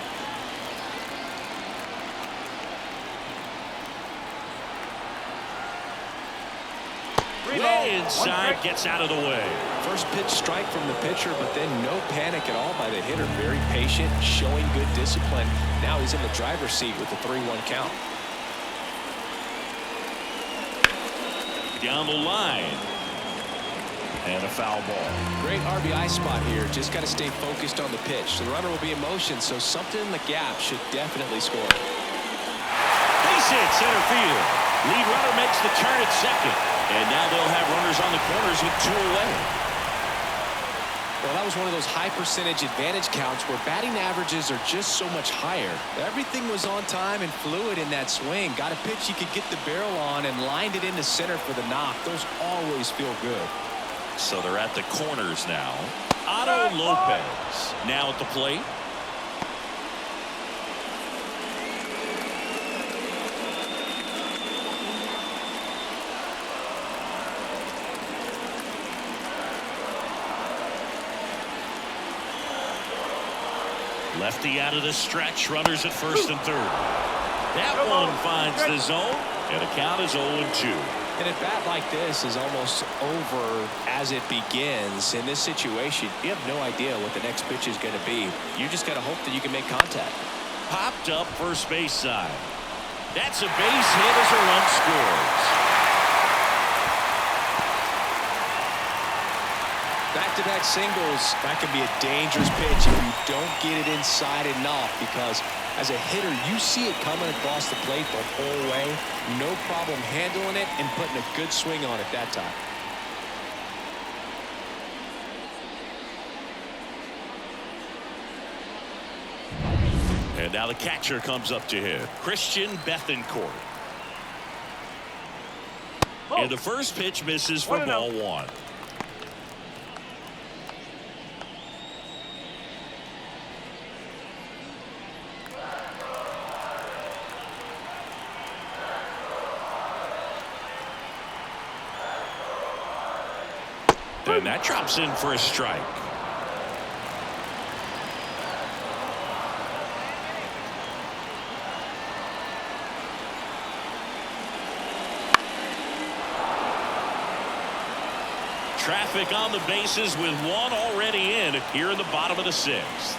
Speaker 1: Way inside, gets out of the way.
Speaker 2: First pitch strike from the pitcher, but then no panic at all by the hitter. Very patient, showing good discipline. Now he's in the driver's seat with the 3-1 count.
Speaker 1: Down the line. And a foul ball.
Speaker 2: Great RBI spot here. Just got to stay focused on the pitch. The runner will be in motion, so something in the gap should definitely score.
Speaker 1: Base hit, center field. Lead runner makes the turn at second. And now they'll have runners on the corners with 2 away.
Speaker 2: Well, that was one of those high percentage advantage counts where batting averages are just so much higher. Everything was on time and fluid in that swing. Got a pitch you could get the barrel on and lined it into center for the knock. Those always feel good.
Speaker 1: So they're at the corners now. Otto Lopez now at the plate. Lefty out of the stretch. Runners at first and third. That one finds the zone, and the count is 0-2.
Speaker 2: And a bat like this is almost over as it begins. In this situation, you have no idea what the next pitch is going to be. You just got to hope that you can make contact.
Speaker 1: Popped up first base side. That's a base hit as a run scores.
Speaker 2: Back-to-back singles, that can be a dangerous pitch if you don't get it inside enough, because as a hitter, you see it coming across the plate the whole way. No problem handling it and putting a good swing on it that time.
Speaker 1: And now the catcher comes up to him, Christian Bethancourt. And the first pitch misses for ball 1. And that drops in for a strike. Traffic on the bases with one already in here in the bottom of the sixth.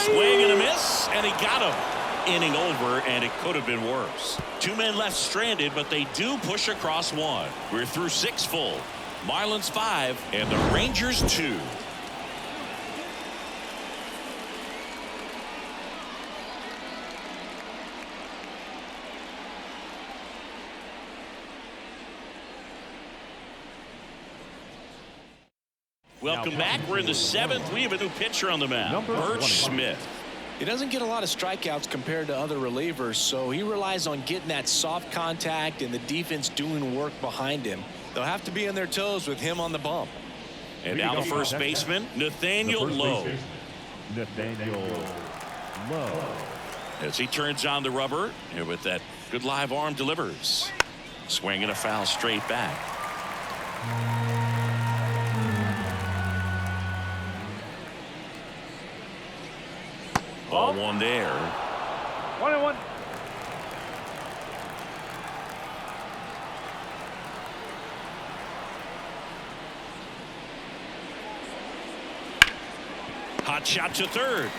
Speaker 1: Swing and a miss, and he got him. Inning over, and it could have been worse. Two men left stranded, but they do push across one. We're through 6 full. Marlins 5 and the Rangers 2. Welcome back. We're in the 7th. We have a new pitcher on the mound, Birch Smith.
Speaker 2: He doesn't get a lot of strikeouts compared to other relievers, so he relies on getting that soft contact and the defense doing work behind him. They'll have to be on their toes with him on the bump.
Speaker 1: And now the first baseman, Nathaniel Lowe. As he turns on the rubber, and with that good live arm delivers. Swing and a foul straight back. Ball one there.
Speaker 3: 1-1.
Speaker 1: Hot shot to third.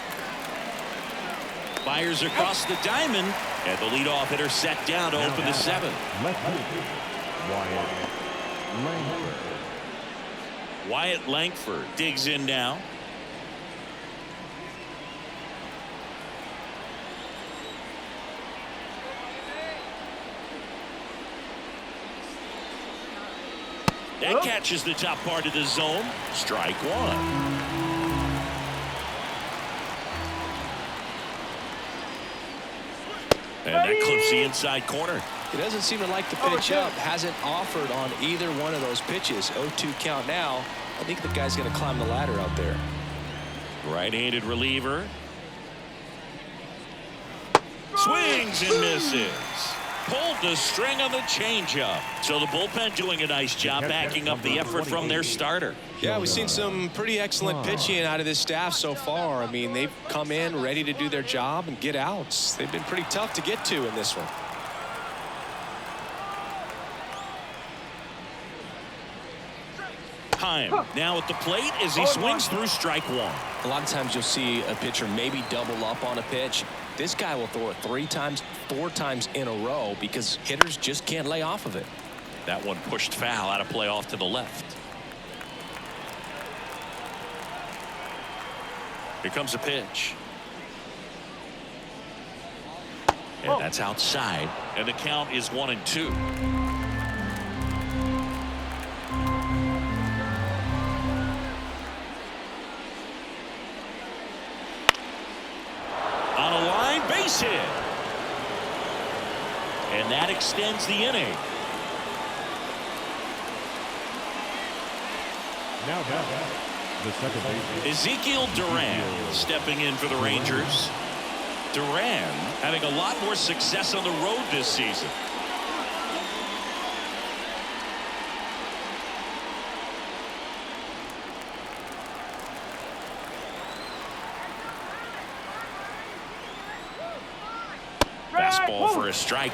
Speaker 1: Fires across the diamond, and the leadoff hitter set down to open the 7th. Wyatt Langford digs in now. That catches the top part of the zone. Strike one. And that clips the inside corner.
Speaker 2: He doesn't seem to like the pitch up. Hasn't offered on either one of those pitches. 0-2 count now. I think the guy's going to climb the ladder out there.
Speaker 1: Right-handed reliever. Swings and misses. Pulled the string on the changeup. So the bullpen doing a nice job backing up the effort from their starter.
Speaker 2: Yeah, we've seen some pretty excellent pitching out of this staff so far. I mean, they've come in ready to do their job and get outs. They've been pretty tough to get to in this one.
Speaker 1: Time now at the plate as he swings through strike one.
Speaker 2: A lot of times you'll see a pitcher maybe double up on a pitch. This guy will throw it 3 times, 4 times in a row because hitters just can't lay off of it.
Speaker 1: That one pushed foul out of play off to the left. Here comes a pitch. And that's outside. And the count is 1-2. On a line, base hit. And that extends the inning.
Speaker 4: Now the second baseman,
Speaker 1: Ezekiel Duran stepping in for the Rangers. Duran having a lot more success on the road this season. Fastball for a strike.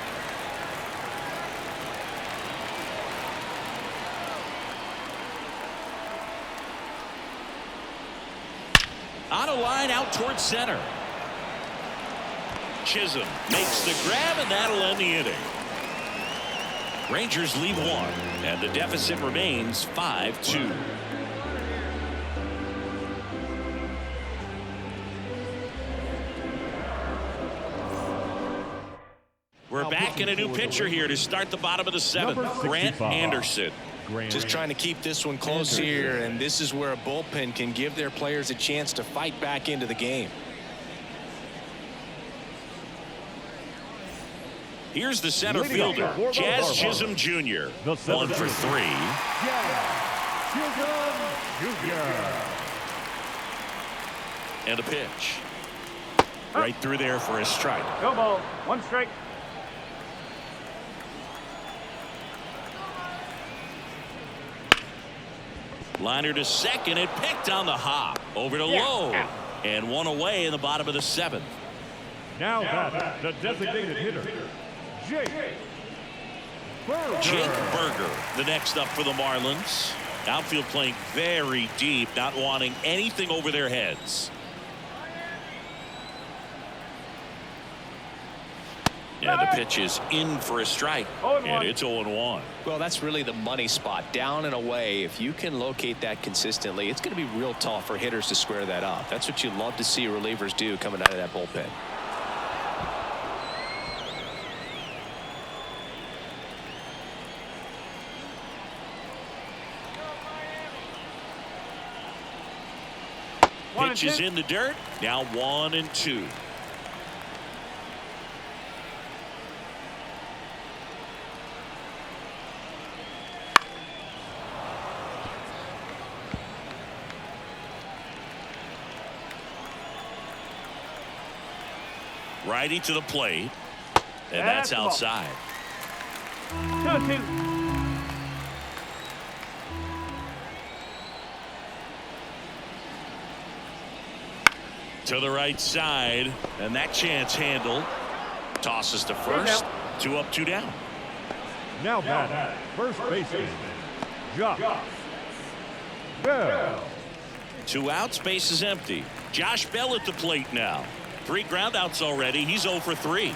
Speaker 1: On a line out towards center. Chisholm makes the grab, and that'll end the inning. Rangers lead 1, and the deficit remains 5-2. We're back in a new pitcher here to start the bottom of the 7th. Grant Anderson.
Speaker 2: Just trying to keep this one close here, and this is where a bullpen can give their players a chance to fight back into the game.
Speaker 1: Here's the center fielder, Jazz Chisholm Jr. 1 for 3. And a pitch. Right through there for a strike.
Speaker 3: Go ball. 1 strike.
Speaker 1: Liner to second, and picked on the hop. Over to Lowe. And one away in the bottom of the 7th.
Speaker 4: Now that the designated hitter, Jake
Speaker 1: Berger, the next up for the Marlins. Outfield playing very deep, not wanting anything over their heads. And the pitch is in for a strike, and it's 0-1.
Speaker 2: Well, that's really the money spot, down and away. If you can locate that consistently, it's going to be real tough for hitters to square that up. That's what you love to see relievers do coming out of that bullpen.
Speaker 1: Pitch is in the dirt. Now 1-2. Righty to the plate, and that's outside.
Speaker 3: 2-2.
Speaker 1: To the right side, and that chance handled. Tosses to first. 2 up, 2 down.
Speaker 4: Now batting, first baseman, Josh Bell.
Speaker 1: 2 outs, base is empty. Josh Bell at the plate now. 3 groundouts already. He's 0 for 3.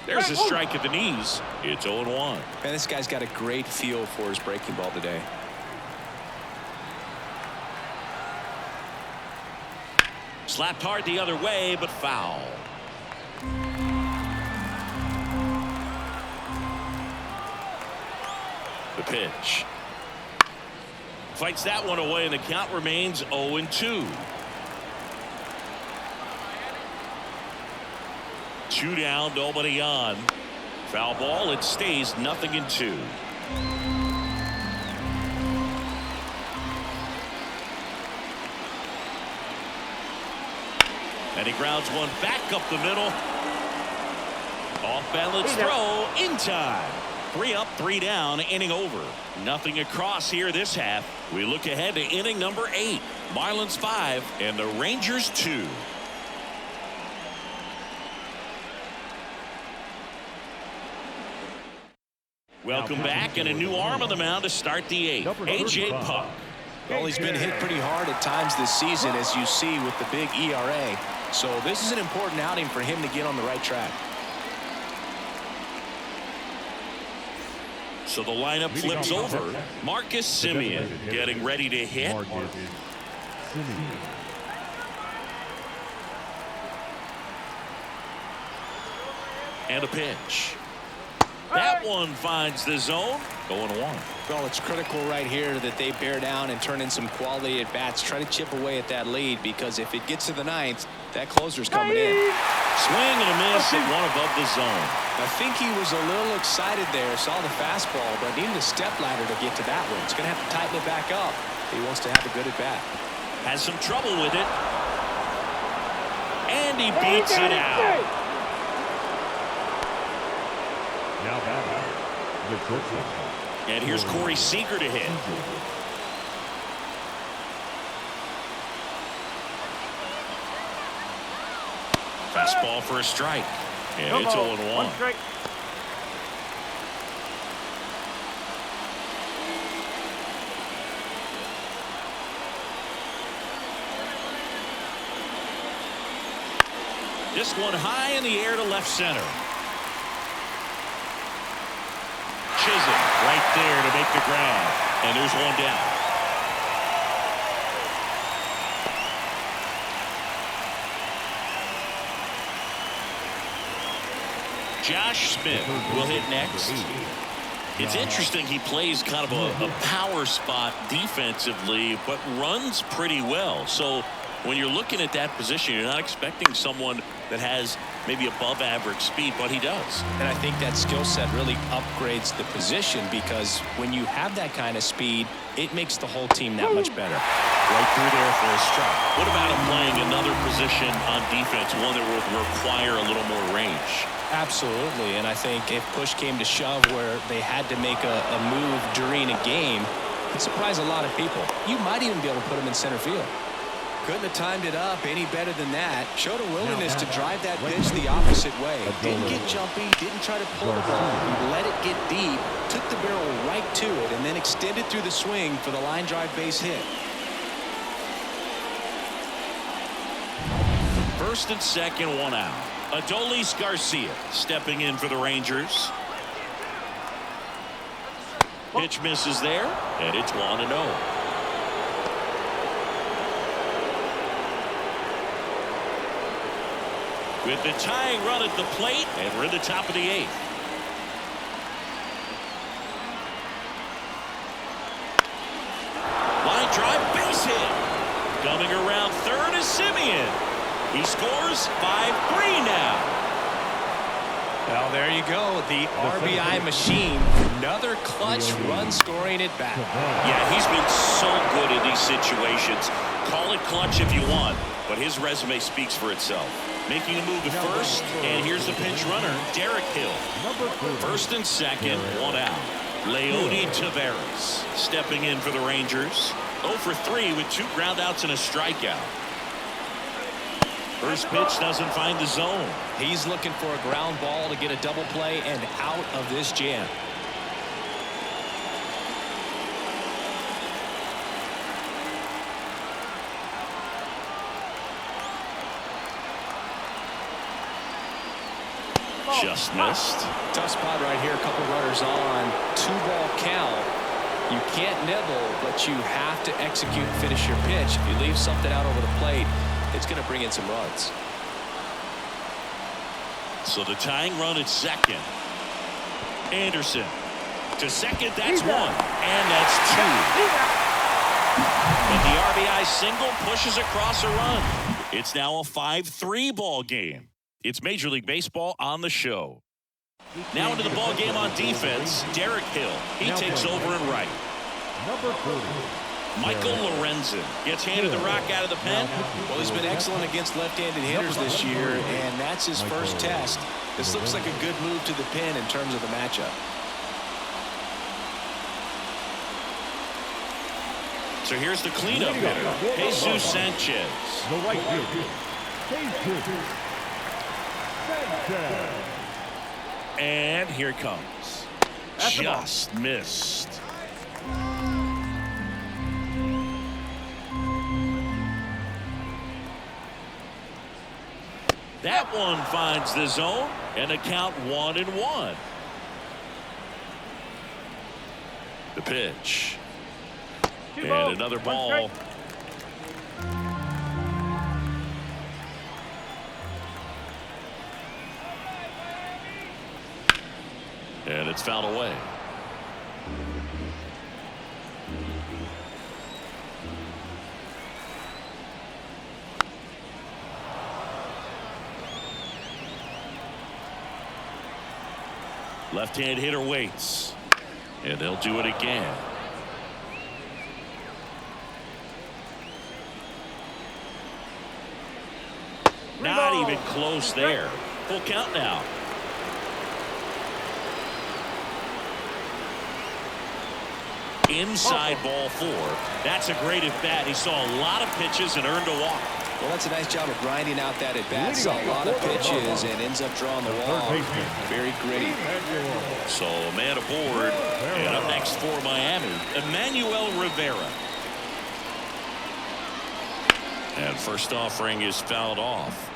Speaker 1: There's a strike at the knees. It's 0-1.
Speaker 2: Man, this guy's got a great feel for his breaking ball today.
Speaker 1: Slapped hard the other way, but foul. The pitch. Fights that one away, and the count remains 0-2. 2 down, nobody on. Foul ball, it stays 0-2. And he grounds one back up the middle. Off balance throw in time. 3 up, 3 down, inning over. Nothing across here this half. We look ahead to inning number 8. Marlins 5 and the Rangers 2. Welcome back, and a new arm on the mound to start the 8th. A.J. Puck.
Speaker 2: Well, he's been hit pretty hard at times this season, as you see with the big ERA. So this is an important outing for him to get on the right track.
Speaker 1: So the lineup flips over. Marcus Semien getting ready to hit. And a pitch. That one finds the zone. 0-1.
Speaker 2: Well, it's critical right here that they bear down and turn in some quality at bats. Try to chip away at that lead, because if it gets to the 9th, that closer's coming in.
Speaker 1: Swing and a miss at one above the zone.
Speaker 2: I think he was a little excited there, saw the fastball, but needed a step ladder to get to that one. He's going to have to tighten it back up if he wants to have a good at bat.
Speaker 1: Has some trouble with it. And he beats it out.
Speaker 4: Now batting, the shortstop.
Speaker 1: And here's Corey Seager to hit. Fastball for a strike. And it's 0-1.
Speaker 3: 1 strike.
Speaker 1: This one high in the air to left center. Chisholm right there to make the grab. And there's one down. Josh Smith will hit next. It's interesting, he plays kind of a power spot defensively, but runs pretty well. So when you're looking at that position, you're not expecting someone that has maybe above average speed, but he does.
Speaker 2: And I think that skill set really upgrades the position, because when you have that kind of speed, it makes the whole team that much better.
Speaker 1: Right through there for a strike. What about him playing another position on defense, one that would require a little more range?
Speaker 2: Absolutely, and I think if push came to shove where they had to make a move during a game, it'd surprise a lot of people. You might even be able to put him in center field. Couldn't have timed it up any better than that. Showed a willingness to drive that pitch the opposite way. Didn't get jumpy, didn't try to pull the ball. He let it get deep, took the barrel right to it, and then extended through the swing for the line drive base hit.
Speaker 1: First and second, one out. Adolis Garcia stepping in for the Rangers. Pitch misses there, and it's 1-0. With the tying run at the plate, and we're in the top of the 8th. Line drive, base hit. Coming around third is Simeon. He scores 5-3 now.
Speaker 2: Well, there you go. The RBI machine. Another clutch run scoring at bat.
Speaker 1: Yeah, he's been so good in these situations. Call it clutch if you want, but his resume speaks for itself. Making a move to first, and here's the pinch runner, Derek Hill. First and second, one out. Leody Taveras stepping in for the Rangers. 0 for 3 with 2 groundouts and a strikeout. First pitch doesn't find the zone.
Speaker 2: He's looking for a ground ball to get a double play and out of this jam.
Speaker 1: Just missed.
Speaker 2: Tough spot right here. A couple runners on. 2-ball count. You can't nibble, but you have to execute and finish your pitch. If you leave something out over the plate, it's going to bring in some runs.
Speaker 1: So the tying run at second. Anderson to second. That's 1, and that's 2. But the RBI single pushes across a run. It's now a 5-3 ball game. It's Major League Baseball on the show. Now into the ball game on defense, Derek Hill. He takes over and right. Michael Lorenzen gets handed the rock out of the pen.
Speaker 2: Well, he's been excellent against left-handed hitters this year, and that's his first test. This looks like a good move to the pin in terms of the matchup.
Speaker 1: So here's the cleanup hitter, Jesus Sanchez.
Speaker 4: The right fielder, Jesus Sanchez.
Speaker 1: And here it comes. Just missed. That one finds the zone, and a count 1-1. The pitch. And another ball. And it's fouled away. Left-hand hitter waits, and they'll do it again. Not even close there. Full count now. Inside ball 4. That's a great at bat. He saw a lot of pitches and earned a walk.
Speaker 2: Well, that's a nice job of grinding out that at bat. Saw a lot of pitches and ends up drawing the walk. Very gritty.
Speaker 1: So a man aboard, and up next for Miami, Emmanuel Rivera. And first offering is fouled off.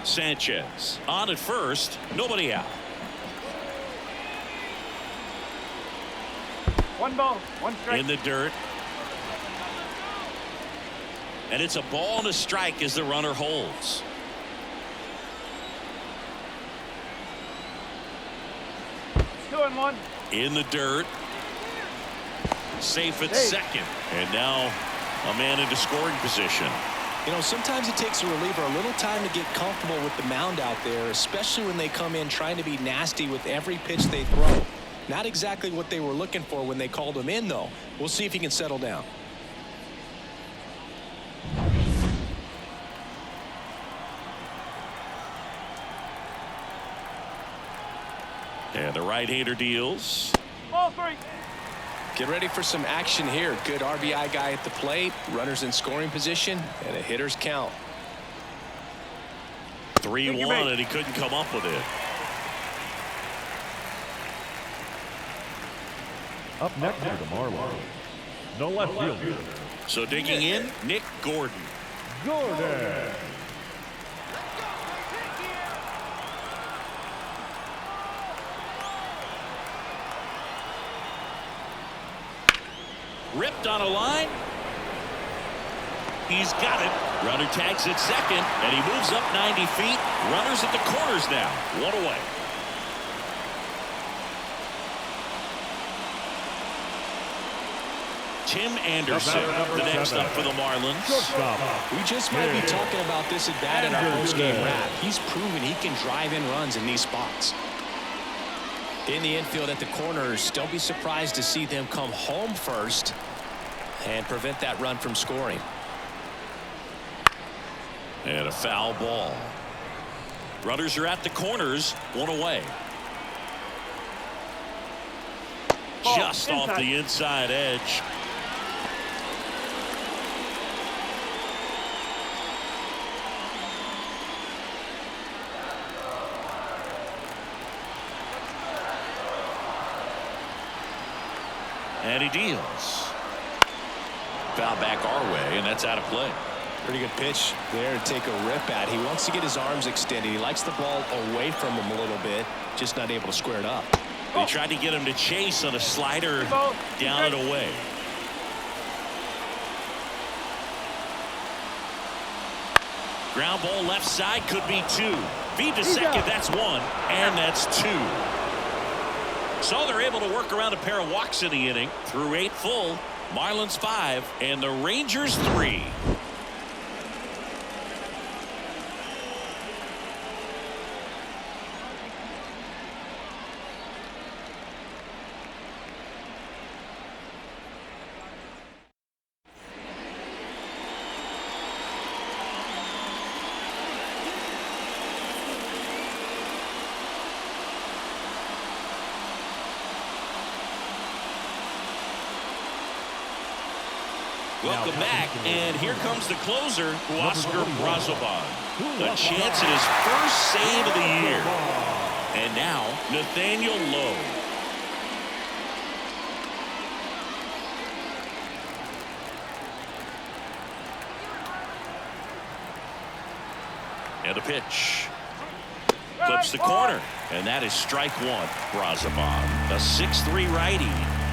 Speaker 1: Sanchez on at first, nobody out.
Speaker 3: 1 ball, 1 strike.
Speaker 1: In the dirt. And it's a ball and a strike as the runner holds.
Speaker 3: Two and one.
Speaker 1: In the dirt. Safe at second. And now a man into scoring position.
Speaker 2: You know, sometimes it takes a reliever a little time to get comfortable with the mound out there, especially when they come in trying to be nasty with every pitch they throw. Not exactly what they were looking for when they called him in, though. We'll see if he can settle down.
Speaker 1: And the right-hander deals.
Speaker 3: Ball 3.
Speaker 2: Get ready for some action here. Good RBI guy at the plate, runners in scoring position, and a hitter's count.
Speaker 1: 3-1, and he couldn't come up with it.
Speaker 4: Up next for the Marlins, no left fielder.
Speaker 1: So digging in, Nick Gordon.
Speaker 4: Gordon.
Speaker 1: Ripped on a line. He's got it. Runner tags at second, and he moves up 90 feet. Runners at the corners now. 1 away. Tim Anderson, the next up for the Marlins.
Speaker 2: We just might be talking about this at bat in our post-game wrap. He's proven he can drive in runs in these spots. In the infield at the corners, don't be surprised to see them come home first and prevent that run from scoring.
Speaker 1: And a foul ball. Runners are at the corners, 1 away. Just off the inside edge. And he deals. Foul back our way, and that's out of play.
Speaker 2: Pretty good pitch there to take a rip at. He wants to get his arms extended. He likes the ball away from him a little bit, just not able to square it up.
Speaker 1: They tried to get him to chase on a slider, down and away. Ground ball left side, could be 2. Feed to second, that's 1, and that's 2. So they're able to work around a pair of walks in the inning through 8 full. Marlins 5 and the Rangers 3. Welcome back, and here comes the closer, Oscar Brazoban. A chance at his first save of the year. And now, Nathaniel Lowe. And the pitch. Clips the corner, and that is strike 1, Brazoban. A 6'3" righty.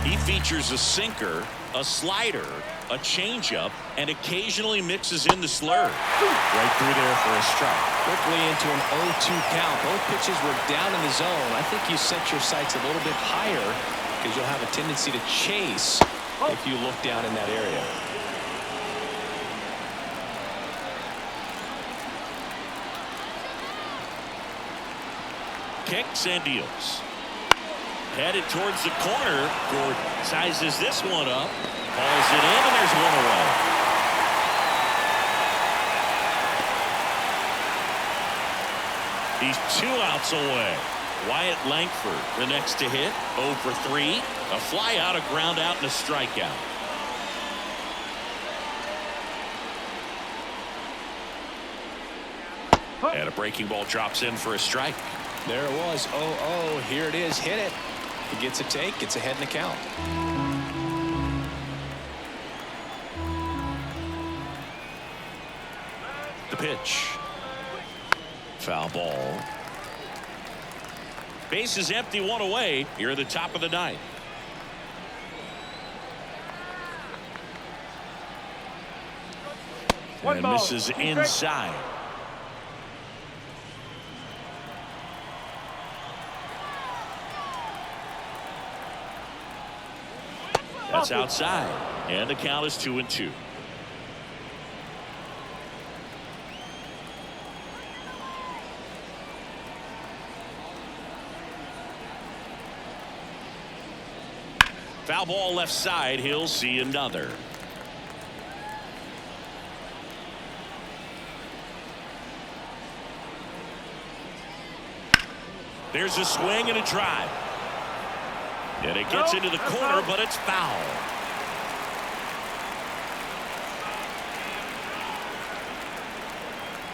Speaker 1: He features a sinker, a slider, a changeup, and occasionally mixes in the slurve. Right through there for a strike.
Speaker 2: Quickly into an 0-2 count. Both pitches were down in the zone. I think you set your sights a little bit higher because you'll have a tendency to chase if you look down in that area.
Speaker 1: Kicks and deals. Headed towards the corner. Gordon sizes this one up. Hauls it in, and there's 1 away. He's 2 outs away. Wyatt Langford, the next to hit. 0 for 3. A fly out, a ground out, and a strikeout. And a breaking ball drops in for a strike.
Speaker 2: There it was. 0-0. Here it is. Hit it. He gets a take. Gets ahead in the count.
Speaker 1: The pitch. Foul ball. Base is empty, 1 away. Here at the top of the 9th. And misses inside. That's outside, and the count is 2-2. Foul ball left side. He'll see another. There's a swing and a drive. And it gets into the corner, but it's foul.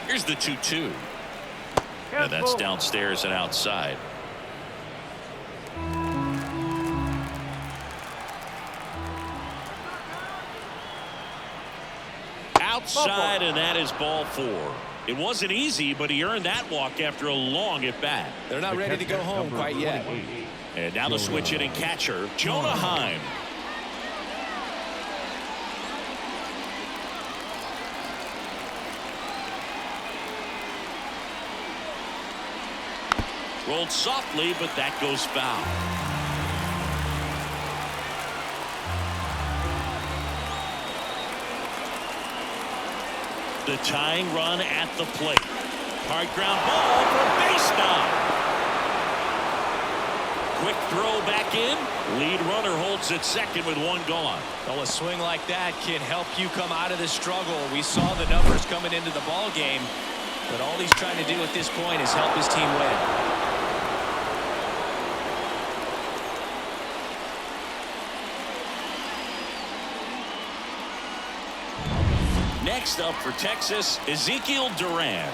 Speaker 1: Here's the 2-2. And that's downstairs and outside. Outside, and that is ball 4. It wasn't easy, but he earned that walk after a long at bat.
Speaker 2: They're not ready to go home quite yet.
Speaker 1: And now the switch hitting catcher, Jonah Heim. Rolled softly, but that goes foul. The tying run at the plate. Hard ground ball for a base knock. Quick throw back in. Lead runner holds at second with one gone.
Speaker 2: Well, a swing like that can help you come out of this struggle. We saw the numbers coming into the ball game, but all he's trying to do at this point is help his team win.
Speaker 1: Next up for Texas, Ezekiel Duran.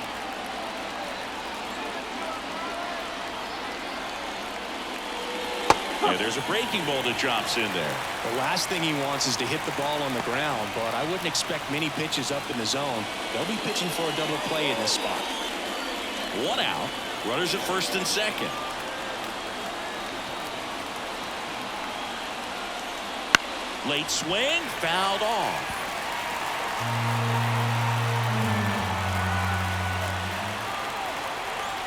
Speaker 1: Yeah, there's a breaking ball that drops in there.
Speaker 2: The last thing he wants is to hit the ball on the ground, but I wouldn't expect many pitches up in the zone. They'll be pitching for a double play in this spot.
Speaker 1: One out. Runners at first and second. Late swing, fouled off.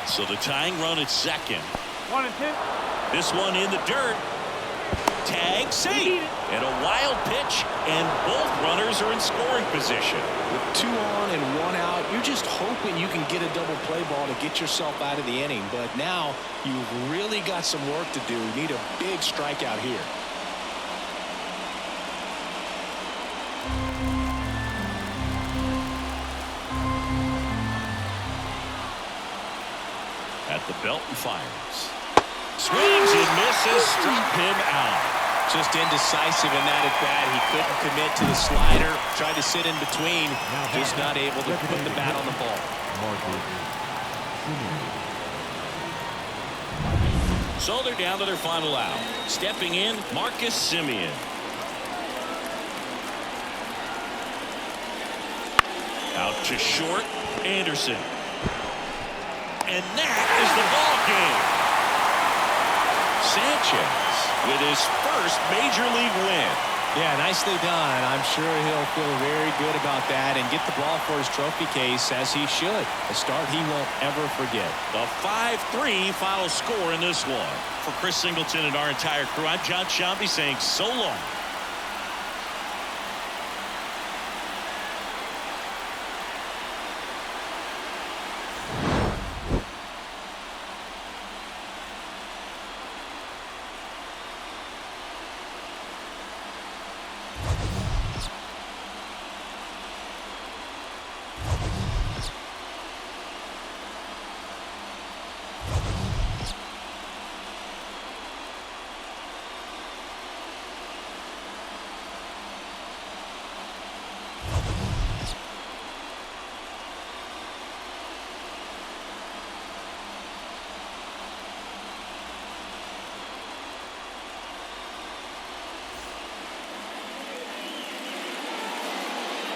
Speaker 1: So the tying run at second.
Speaker 3: 1 and 2.
Speaker 1: This one in the dirt. Tag safe. And a wild pitch, and both runners are in scoring position.
Speaker 2: With 2 on and 1 out, you're just hoping you can get a double play ball to get yourself out of the inning. But now you've really got some work to do. You need a big strikeout here.
Speaker 1: At the belt and fires. Swings and misses, struck him out.
Speaker 2: Just indecisive in that at bat. He couldn't commit to the slider. Tried to sit in between. Just not able to put the bat on the ball.
Speaker 1: So they're down to their final out. Stepping in, Marcus Semien. Out to short, Anderson. And that is the ball game. Sanchez with his first major league win.
Speaker 2: Yeah, nicely done. I'm sure he'll feel very good about that and get the ball for his trophy case, as he should. A start he won't ever forget.
Speaker 1: The 5-3 final score in this one. For Chris Singleton and our entire crew, I'm John Shambi saying so long.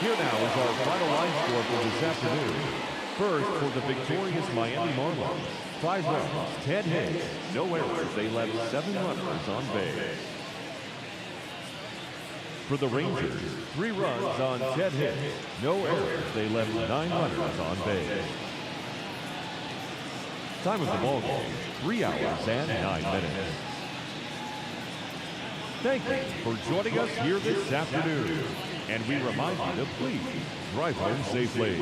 Speaker 4: Here now is our final line score for this afternoon. First, for the victorious Miami Marlins, 5 runs, 10 hits, no errors. They left 7 runners on base. For the Rangers, 3 runs on 10 hits, no errors. They left 9 runners on base. Time of the ball game, 3 hours and 9 minutes. Thank you for joining us here this afternoon. And we remind you to please drive home safely.